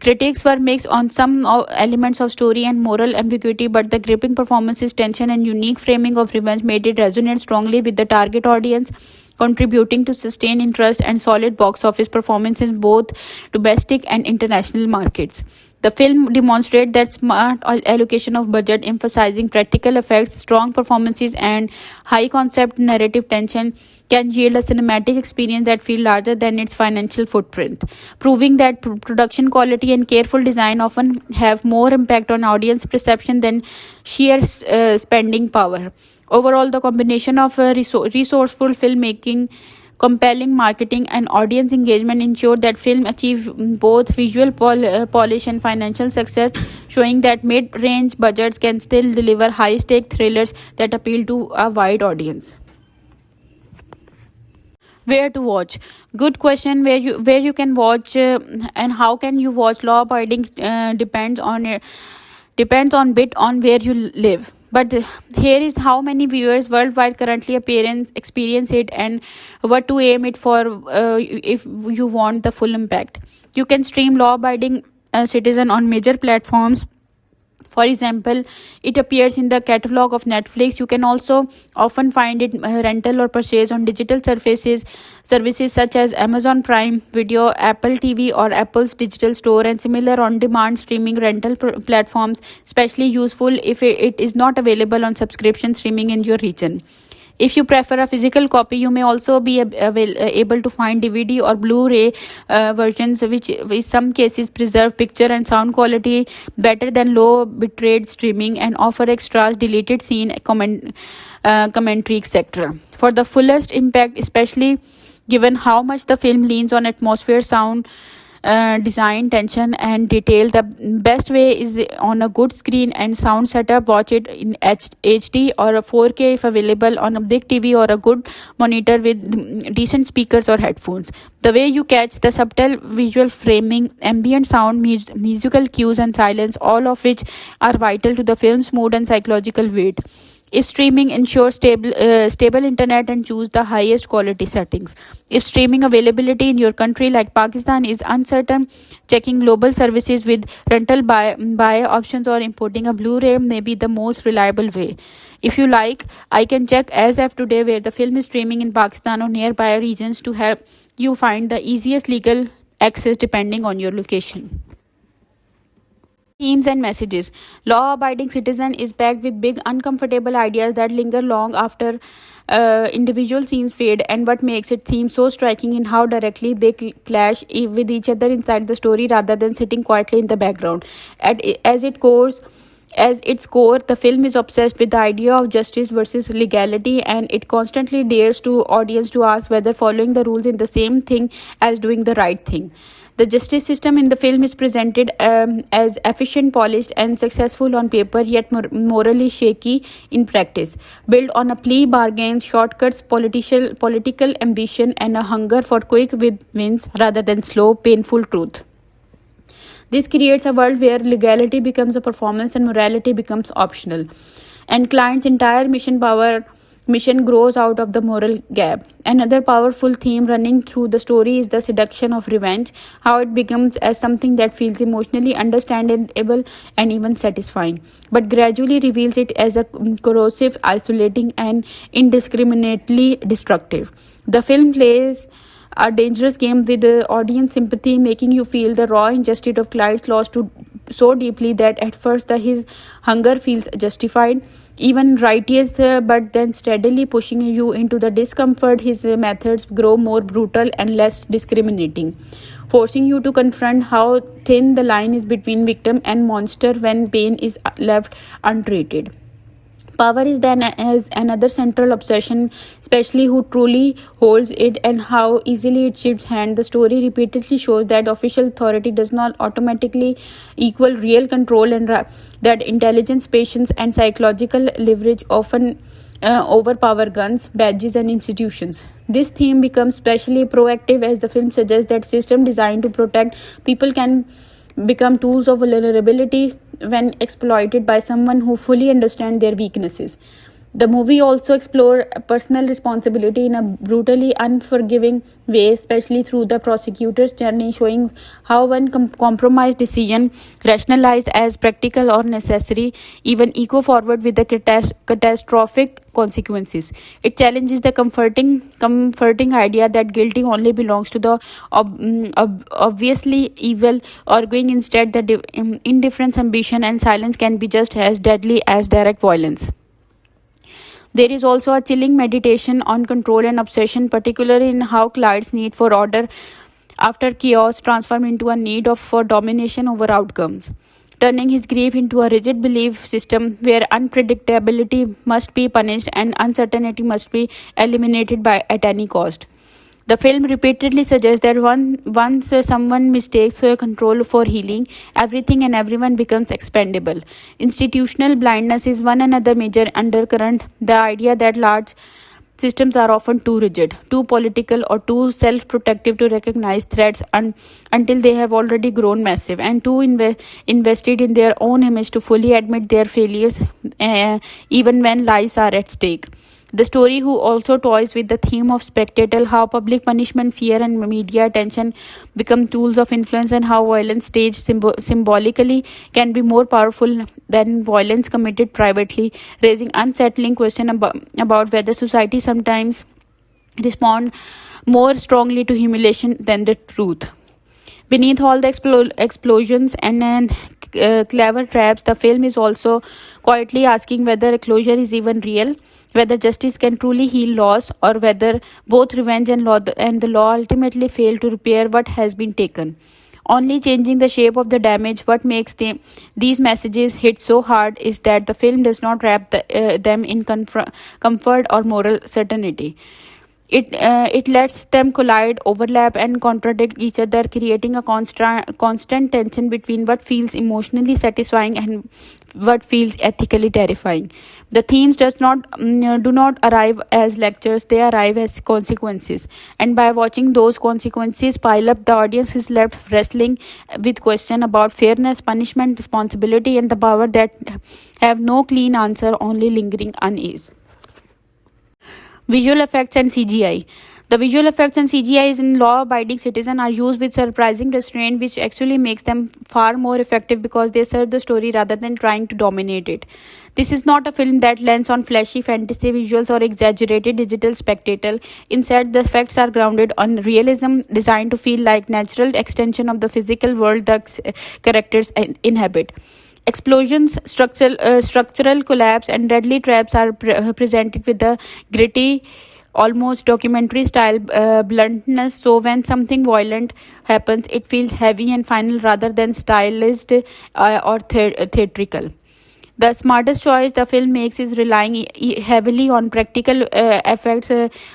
Critics were mixed on some elements of story and moral ambiguity, but the gripping performances, tension, and unique framing of revenge made it resonate strongly with the target audience, contributing to sustained interest and solid box office performances in both domestic and international markets. The film demonstrates that smart allocation of budget, emphasizing practical effects, strong performances, and high concept narrative tension, can yield a cinematic experience that feels larger than its financial footprint, proving that production quality and careful design often have more impact on audience perception than sheer spending power. Overall, the combination of resourceful filmmaking, compelling marketing, and audience engagement ensured that film achieved both visual polish and financial success, showing that mid-range budgets can still deliver high-stake thrillers that appeal to a wide audience. Where to watch? Good question. Where you can watch, and how can you watch? Law abiding depends on bit on where you live, but here is how many viewers worldwide currently experience it, and what to aim it for if you want the full impact. You can stream law abiding citizen on major platforms. For example, it appears in the catalog of Netflix. You can also often find it rental or purchase on digital services such as Amazon Prime Video, Apple TV, or Apple's digital store, and similar on demand streaming rental platforms, especially useful if it is not available on subscription streaming in your region. If you prefer a physical copy, you may also be able to find DVD or Blu-ray versions, which in some cases preserve picture and sound quality better than low bitrate streaming and offer extras, deleted scene, commentary, etc. For the fullest impact, especially given how much the film leans on atmosphere, sound, design, tension, and detail, the best way is on a good screen and sound setup. Watch it in HD or a 4K if available on a big TV or a good monitor with decent speakers or headphones. The way you catch the subtle visual framing, ambient sound, musical cues, and silence, all of which are vital to the film's mood and psychological weight. If streaming, ensure stable internet and choose the highest quality settings. If streaming availability in your country like Pakistan is uncertain, checking global services with rental buy options or importing a Blu-ray may be the most reliable way. If you like, I can check as of today where the film is streaming in Pakistan or nearby regions to help you find the easiest legal access depending on your location. Themes and messages. Law abiding citizen is packed with big, uncomfortable ideas that linger long after individual scenes fade, and what makes it theme so striking in how directly they clash with each other inside the story rather than sitting quietly in the background. As its core, the film is obsessed with the idea of justice versus legality, and it constantly dares to audience to ask whether following the rules is the same thing as doing the right thing. The justice system in the film is presented as efficient, polished, and successful on paper, yet morally shaky in practice. Built on a plea bargains, shortcuts, political ambition, and a hunger for quick wins rather than slow, painful truth. This creates a world where legality becomes a performance and morality becomes optional. And client's entire mission grows out of the moral gap. Another powerful theme running through the story is the seduction of revenge, how it becomes as something that feels emotionally understandable and even satisfying, but gradually reveals it as a corrosive, isolating, and indiscriminately destructive. The film plays a dangerous game with the audience sympathy, making you feel the raw injustice of Clyde's loss so deeply that at first his hunger feels justified, even righteous, but then steadily pushing you into the discomfort. His methods grow more brutal and less discriminating, forcing you to confront how thin the line is between victim and monster when pain is left untreated. Power is then as another central obsession, especially who truly holds it and how easily it shifts hand. The story repeatedly shows that official authority does not automatically equal real control, and that intelligence, patience, and psychological leverage often overpower guns, badges, and institutions. This theme becomes especially proactive as the film suggests that systems designed to protect people can become tools of vulnerability when exploited by someone who fully understands their weaknesses. The movie also explores personal responsibility in a brutally unforgiving way, especially through the prosecutor's journey, showing how one compromised decision, rationalized as practical or necessary, even echo forward with the catastrophic consequences. It challenges the comforting idea that guilty only belongs to the obviously evil, arguing instead that indifference, ambition, and silence can be just as deadly as direct violence. There is also a chilling meditation on control and obsession, particularly in how Clyde's need for order after chaos transforms into a need for domination over outcomes, turning his grief into a rigid belief system where unpredictability must be punished and uncertainty must be eliminated at any cost. The film repeatedly suggests that once someone mistakes control for healing, everything and everyone becomes expendable. Institutional blindness is one another major undercurrent. The idea that large systems are often too rigid, too political, or too self protective to recognize threats until they have already grown massive, and too invested in their own image to fully admit their failures, even when lives are at stake. The story who also toys with the theme of spectacle, how public punishment, fear, and media attention become tools of influence, and how violence staged symbolically can be more powerful than violence committed privately, raising unsettling question about whether society sometimes respond more strongly to humiliation than the truth. Beneath all the explosions and clever traps, the film is also quietly asking whether closure is even real, whether justice can truly heal loss, or whether both revenge and the law ultimately fail to repair what has been taken. Only changing the shape of the damage. What makes these messages hit so hard is that the film does not wrap them in comfort or moral certainty. It lets them collide, overlap, and contradict each other, creating a constant tension between what feels emotionally satisfying and what feels ethically terrifying. The themes do not arrive as lectures; they arrive as consequences. And by watching those consequences pile up, the audience is left wrestling with question about fairness, punishment, responsibility, and the power that have no clean answer, only lingering unease. Visual effects and CGI. The visual effects and CGI in Law Abiding Citizen are used with surprising restraint, which actually makes them far more effective because they serve the story rather than trying to dominate it. This is not a film that lends on flashy fantasy visuals or exaggerated digital spectacle. Instead, the effects are grounded on realism, designed to feel like natural extension of the physical world the characters inhabit. Explosions, structural collapse, and deadly traps are presented with a gritty, almost documentary style bluntness. So, when something violent happens, it feels heavy and final rather than stylized or theatrical. The smartest choice the film makes is relying heavily on practical effects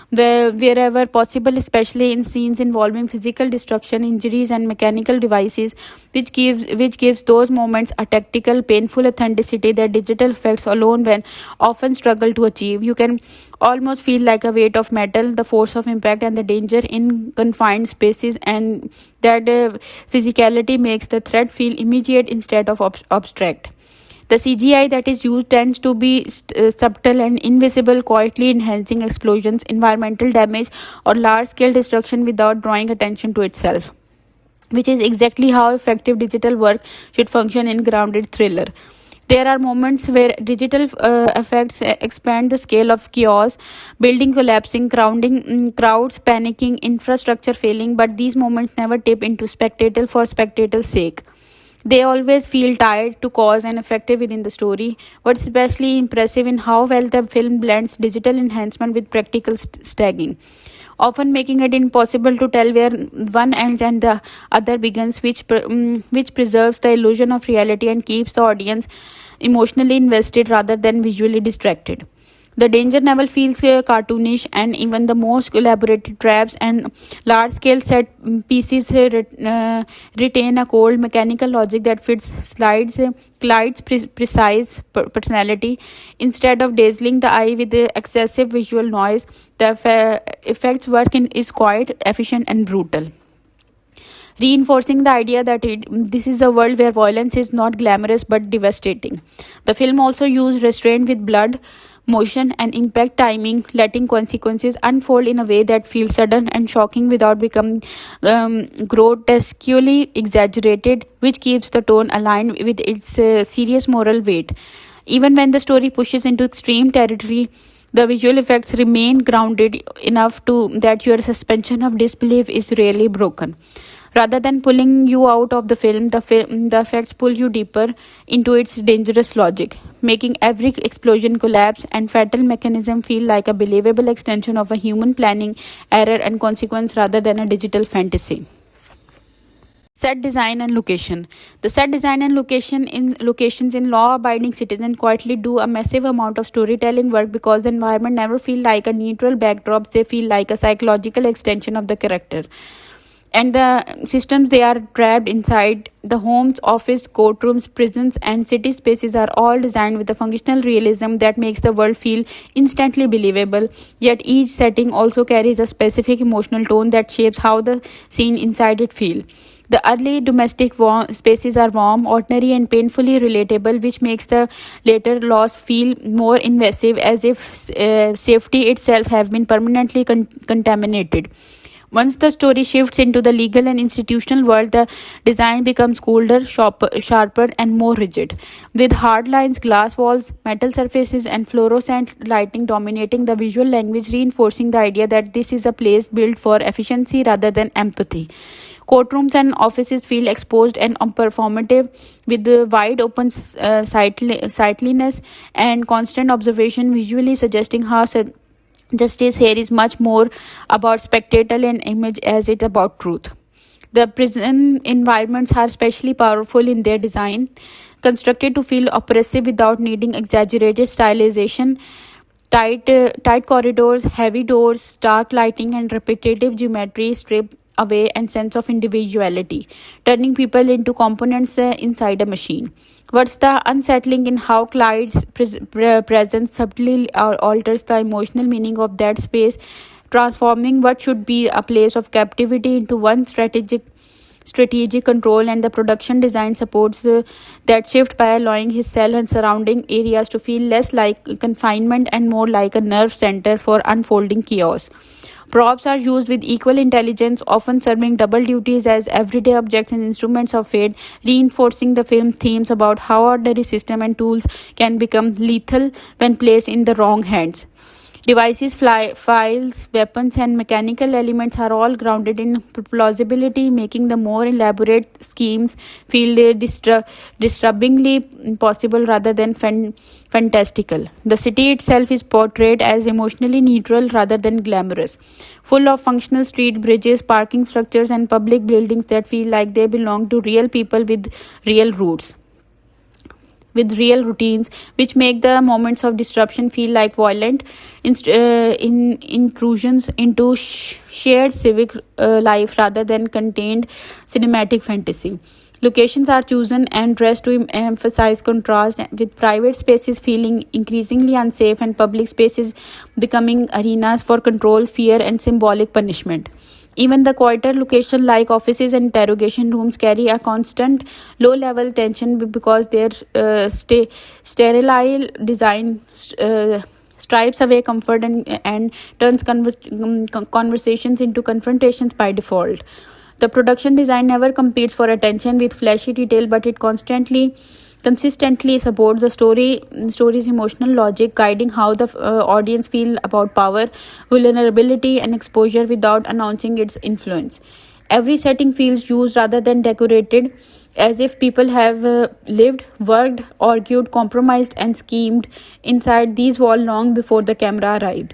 wherever possible, especially in scenes involving physical destruction, injuries, and mechanical devices, which gives those moments a tactical, painful authenticity that digital effects alone when often struggle to achieve. You can almost feel like a weight of metal, the force of impact, and the danger in confined spaces, and that physicality makes the threat feel immediate instead of abstract. The CGI that is used tends to be subtle and invisible, quietly enhancing explosions, environmental damage, or large scale destruction without drawing attention to itself, which is exactly how effective digital work should function in grounded thriller. There are moments where digital effects expand the scale of chaos, building collapsing, crowds panicking, infrastructure failing, but these moments never tip into spectacle for spectacle's sake. They always feel tied to cause and effective within the story. What's especially impressive in how well the film blends digital enhancement with practical staging, often making it impossible to tell where one ends and the other begins, which preserves the illusion of reality and keeps the audience emotionally invested rather than visually distracted. The danger level feels cartoonish, and even the most elaborated traps and large scale set pieces retain a cold mechanical logic that fits Clyde's precise personality. Instead of dazzling the eye with the excessive visual noise, the effects work is quiet, efficient, and brutal, reinforcing the idea that this is a world where violence is not glamorous but devastating. The film also used restraint with blood, motion, and impact timing, letting consequences unfold in a way that feels sudden and shocking without becoming grotesquely exaggerated, which keeps the tone aligned with its serious moral weight. Even when the story pushes into extreme territory, the visual effects remain grounded enough to that your suspension of disbelief is rarely broken. Rather than pulling you out of the effects pull you deeper into its dangerous logic, making every explosion, collapse, and fatal mechanism feel like a believable extension of a human planning, error, and consequence rather than a digital fantasy. Set design and location. The set design and locations in Law Abiding Citizen quietly do a massive amount of storytelling work because the environment never feel like a neutral backdrops, they feel like a psychological extension of the character. and the systems they are trapped inside. The homes, office, courtrooms, prisons, and city spaces are all designed with a functional realism that makes the world feel instantly believable. Yet each setting also carries a specific emotional tone that shapes how the scene inside it feels. The early domestic spaces are warm, ordinary, and painfully relatable, which makes the later loss feel more invasive, as if safety itself have been permanently contaminated. Once the story shifts into the legal and institutional world, the design becomes colder, sharper, and more rigid, with hard lines, glass walls, metal surfaces, and fluorescent lighting dominating the visual language, reinforcing the idea that this is a place built for efficiency rather than empathy. Courtrooms and offices feel exposed and performative, with the wide open sightliness and constant observation, visually suggesting how justice here is much more about spectacle and image as it about truth. The prison environments are especially powerful in their design, constructed to feel oppressive without needing exaggerated stylization. Tight corridors, heavy doors, stark lighting, and repetitive geometry strip away and sense of individuality, turning people into components inside a machine. What's the unsettling in how Clyde's presence subtly alters the emotional meaning of that space, transforming what should be a place of captivity into one strategic control. And the production design supports that shift by allowing his cell and surrounding areas to feel less like confinement and more like a nerve center for unfolding chaos. Props are used with equal intelligence, often serving double duties as everyday objects and instruments of fate, reinforcing the film's themes about how ordinary systems and tools can become lethal when placed in the wrong hands. Devices, files, weapons, and mechanical elements are all grounded in plausibility, making the more elaborate schemes feel disturbingly possible rather than fantastical. The city itself is portrayed as emotionally neutral rather than glamorous, full of functional street bridges, parking structures, and public buildings that feel like they belong to real people with real roots, with real routines, which make the moments of disruption feel like violent intrusions into shared civic life rather than contained cinematic fantasy. Locations are chosen and dressed to emphasize contrast, with private spaces feeling increasingly unsafe and public spaces becoming arenas for control, fear, and symbolic punishment. Even the quieter locations like offices and interrogation rooms carry a constant low level tension because their sterile design stripes away comfort and turns conversations into confrontations by default. The production design never competes for attention with flashy detail, but it consistently supports the story's emotional logic, guiding how the audience feel about power, vulnerability, and exposure without announcing its influence. Every setting feels used rather than decorated, as if people have lived, worked, argued, compromised, and schemed inside these walls long before the camera arrived.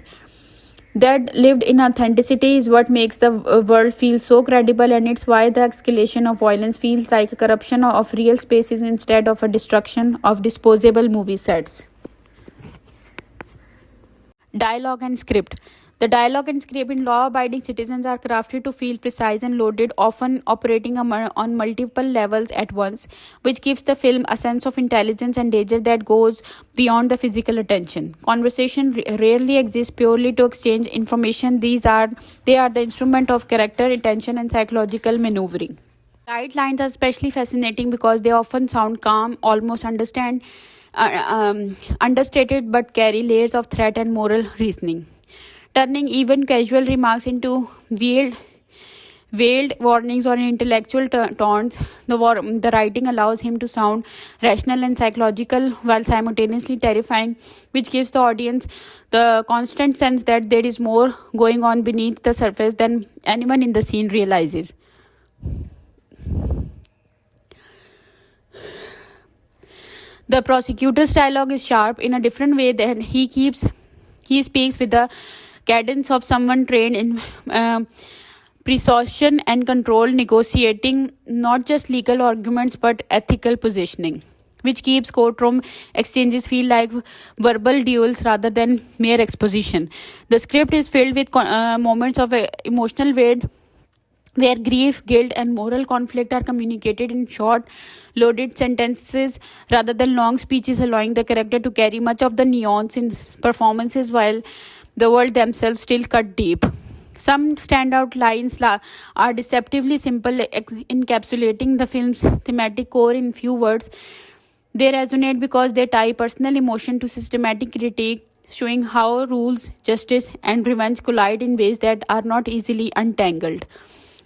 That lived in authenticity is what makes the world feel so credible, and it's why the escalation of violence feels like a corruption of real spaces instead of a destruction of disposable movie sets. Dialogue and script. The dialogue and script in Law Abiding Citizens are crafted to feel precise and loaded, often operating on multiple levels at once, which gives the film a sense of intelligence and danger that goes beyond the physical attention. Conversation rarely exists purely to exchange information. They are the instrument of character, attention, and psychological maneuvering. Light lines are especially fascinating because they often sound calm, almost understated, but carry layers of threat and moral reasoning, turning even casual remarks into veiled warnings or intellectual taunts. The writing allows him to sound rational and psychological while simultaneously terrifying, which gives the audience the constant sense that there is more going on beneath the surface than anyone in the scene realizes. The prosecutor's dialogue is sharp in a different way that he speaks with the cadence of someone trained in precision and control, negotiating not just legal arguments but ethical positioning, which keeps courtroom exchanges feel like verbal duels rather than mere exposition. The script is filled with moments of emotional weight where grief, guilt, and moral conflict are communicated in short, loaded sentences rather than long speeches, allowing the character to carry much of the nuance in performances while the world themselves still cut deep. Some standout lines are deceptively simple, encapsulating the film's thematic core in few words. They resonate because they tie personal emotion to systematic critique, showing how rules, justice, and revenge collide in ways that are not easily untangled.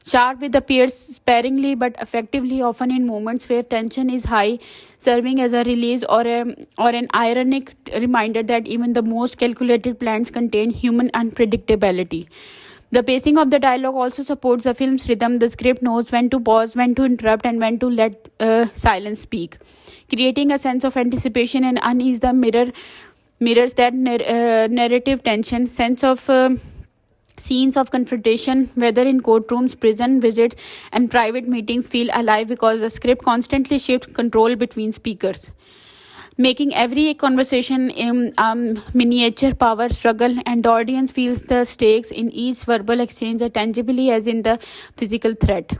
Sharp wit appears sparingly but effectively, often in moments where tension is high, serving as a release or an ironic reminder that even the most calculated plans contain human unpredictability. The pacing of the dialogue also supports the film's rhythm. The script knows when to pause, when to interrupt, and when to let silence speak, creating a sense of anticipation and unease. The mirrors that narrative tension, sense of scenes of confrontation, whether in courtrooms, prison visits, and private meetings, feel alive because the script constantly shifts control between speakers, making every conversation in miniature power struggle, and the audience feels the stakes in each verbal exchange as tangibly as in the physical threat.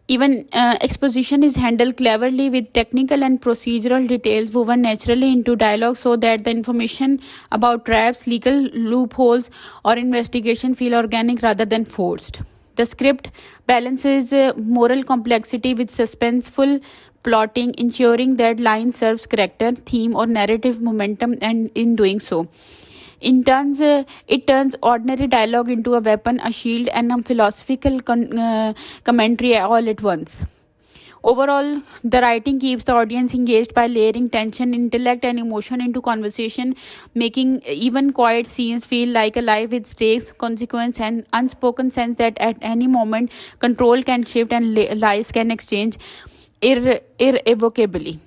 Even exposition is handled cleverly with technical and procedural details woven naturally into dialogue so that the information about traps, legal loopholes, or investigation feel organic rather than forced. The script balances moral complexity with suspenseful plotting, ensuring that line serves character, theme, or narrative momentum, and in doing so, it turns ordinary dialogue into a weapon, a shield, and a philosophical commentary all at once. Overall, the writing keeps the audience engaged by layering tension, intellect, and emotion into conversation, making even quiet scenes feel like alive with stakes, consequence, and unspoken sense that at any moment control can shift and lives can exchange irrevocably.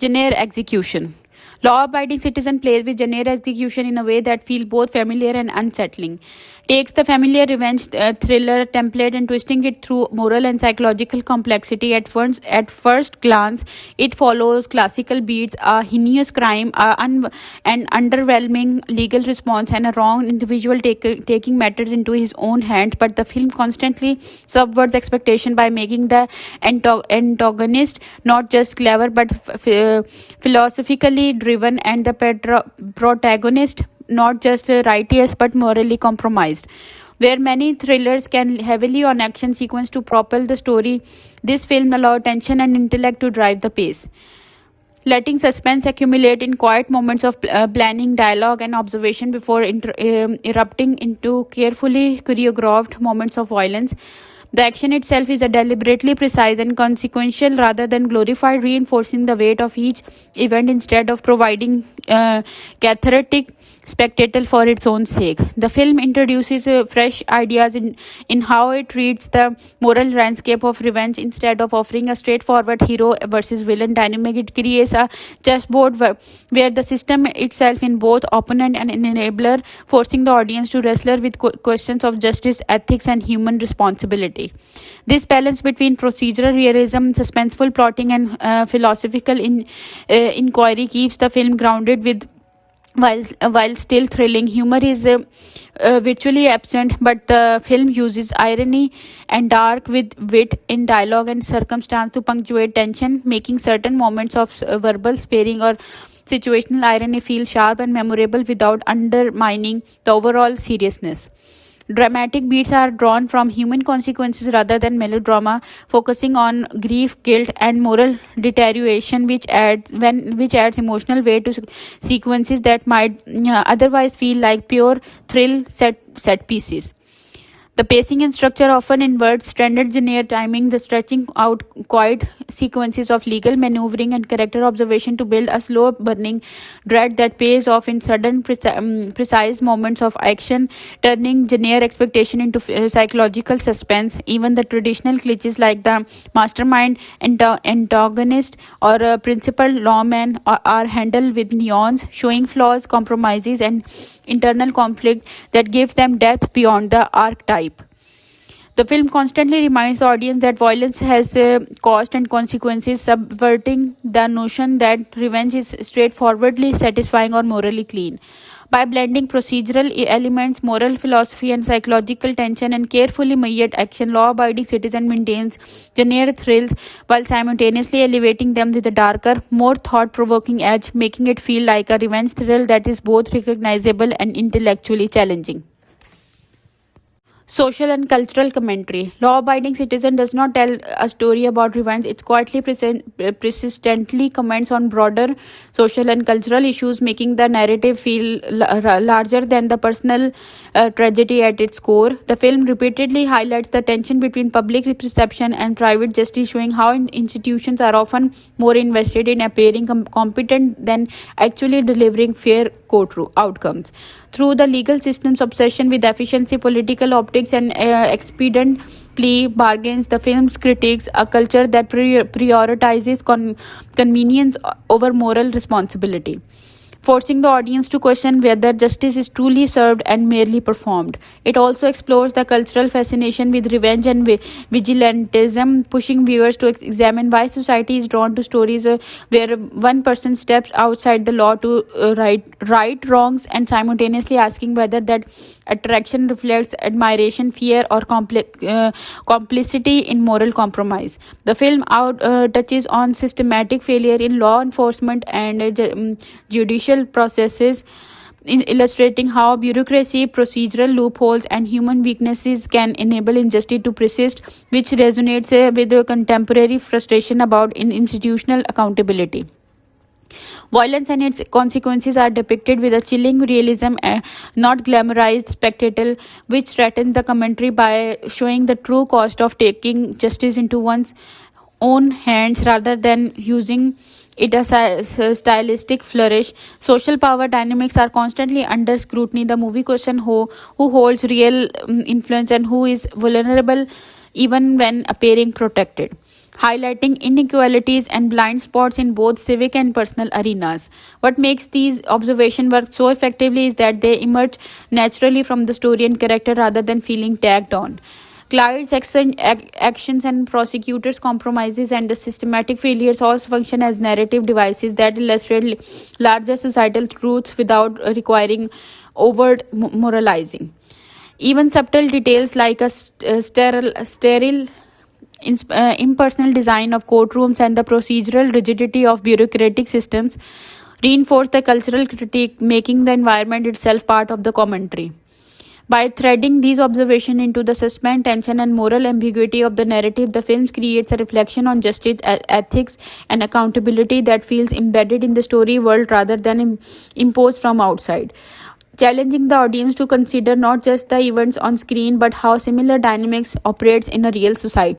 Genre execution. Law-abiding citizen plays with genre execution in a way that feels both familiar and unsettling. Takes the familiar revenge thriller template and twisting it through moral and psychological complexity. At first glance, it follows classical beats: a heinous crime, an underwhelming legal response, and a wrong individual taking matters into his own hands. But the film constantly subverts expectation by making the antagonist not just clever but philosophically driven, and the protagonist not just righteous but morally compromised. Where many thrillers can heavily on action sequence to propel the story, this film allows tension and intellect to drive the pace, letting suspense accumulate in quiet moments of planning, dialogue, and observation before erupting into carefully choreographed moments of violence. The action itself is deliberately precise and consequential rather than glorified, reinforcing the weight of each event instead of providing cathartic spectacle for its own sake. The film introduces fresh ideas in how it treats the moral landscape of revenge. Instead of offering a straightforward hero versus villain dynamic, it creates a chessboard where the system itself is both opponent and an enabler, forcing the audience to wrestle with questions of justice, ethics, and human responsibility. This balance between procedural realism, suspenseful plotting, and philosophical inquiry keeps the film grounded with while still thrilling. Humor is virtually absent, but the film uses irony and dark with wit in dialogue and circumstance to punctuate tension, making certain moments of verbal sparing or situational irony feel sharp and memorable without undermining the overall seriousness. Dramatic beats are drawn from human consequences rather than melodrama, focusing on grief, guilt, and moral deterioration, which adds emotional weight to sequences that might otherwise feel like pure thrill set pieces. The pacing and structure often inverts standard linear timing, the stretching out quiet sequences of legal maneuvering and character observation to build a slow burning dread that pays off in sudden precise moments of action, turning linear expectation into psychological suspense. Even the traditional cliches like the mastermind, antagonist, or a principal lawman are handled with nuance, showing flaws, compromises, and internal conflict that give them depth beyond the archetype. The film constantly reminds the audience that violence has cost and consequences, subverting the notion that revenge is straightforwardly satisfying or morally clean. By blending procedural elements, moral philosophy, and psychological tension and carefully measured action, law abiding citizen maintains genre thrills while simultaneously elevating them with a darker, more thought provoking edge, making it feel like a revenge thrill that is both recognizable and intellectually challenging. Social and cultural commentary. Law abiding citizen does not tell a story about revenge, it quietly persistently comments on broader social and cultural issues, making the narrative feel larger than the personal tragedy at its core. The film repeatedly highlights the tension between public perception and private justice, showing how institutions are often more invested in appearing competent than actually delivering fair courtroom outcomes. Through the legal system's obsession with efficiency, political optics, and expedient plea bargains, the film critiques a culture that prioritizes convenience over moral responsibility, forcing the audience to question whether justice is truly served and merely performed. It also explores the cultural fascination with revenge and vigilantism, pushing viewers to examine why society is drawn to stories where one person steps outside the law to right wrongs, and simultaneously asking whether that attraction reflects admiration, fear, or complicity in moral compromise. The film touches on systematic failure in law enforcement and judicial processes, illustrating how bureaucracy, procedural loopholes, and human weaknesses can enable injustice to persist, which resonates with the contemporary frustration about institutional accountability. Violence and its consequences are depicted with a chilling realism, not glamorized spectacle, which threatens the commentary by showing the true cost of taking justice into one's own hands rather than using it as a stylistic flourish. Social power dynamics are constantly under scrutiny. The movie questions who holds real influence and who is vulnerable even when appearing protected, highlighting inequalities and blind spots in both civic and personal arenas. What makes these observations work so effectively is that they emerge naturally from the story and character rather than feeling tagged on. Client's actions and prosecutors' compromises and the systematic failures also function as narrative devices that illustrate larger societal truths without requiring overt moralizing. Even subtle details like a sterile impersonal design of courtrooms and the procedural rigidity of bureaucratic systems reinforce the cultural critique, making the environment itself part of the commentary. By threading these observations into the suspense, tension, and moral ambiguity of the narrative, the film creates a reflection on justice, ethics, and accountability that feels embedded in the story world rather than imposed from outside, challenging the audience to consider not just the events on screen but how similar dynamics operates in a real society.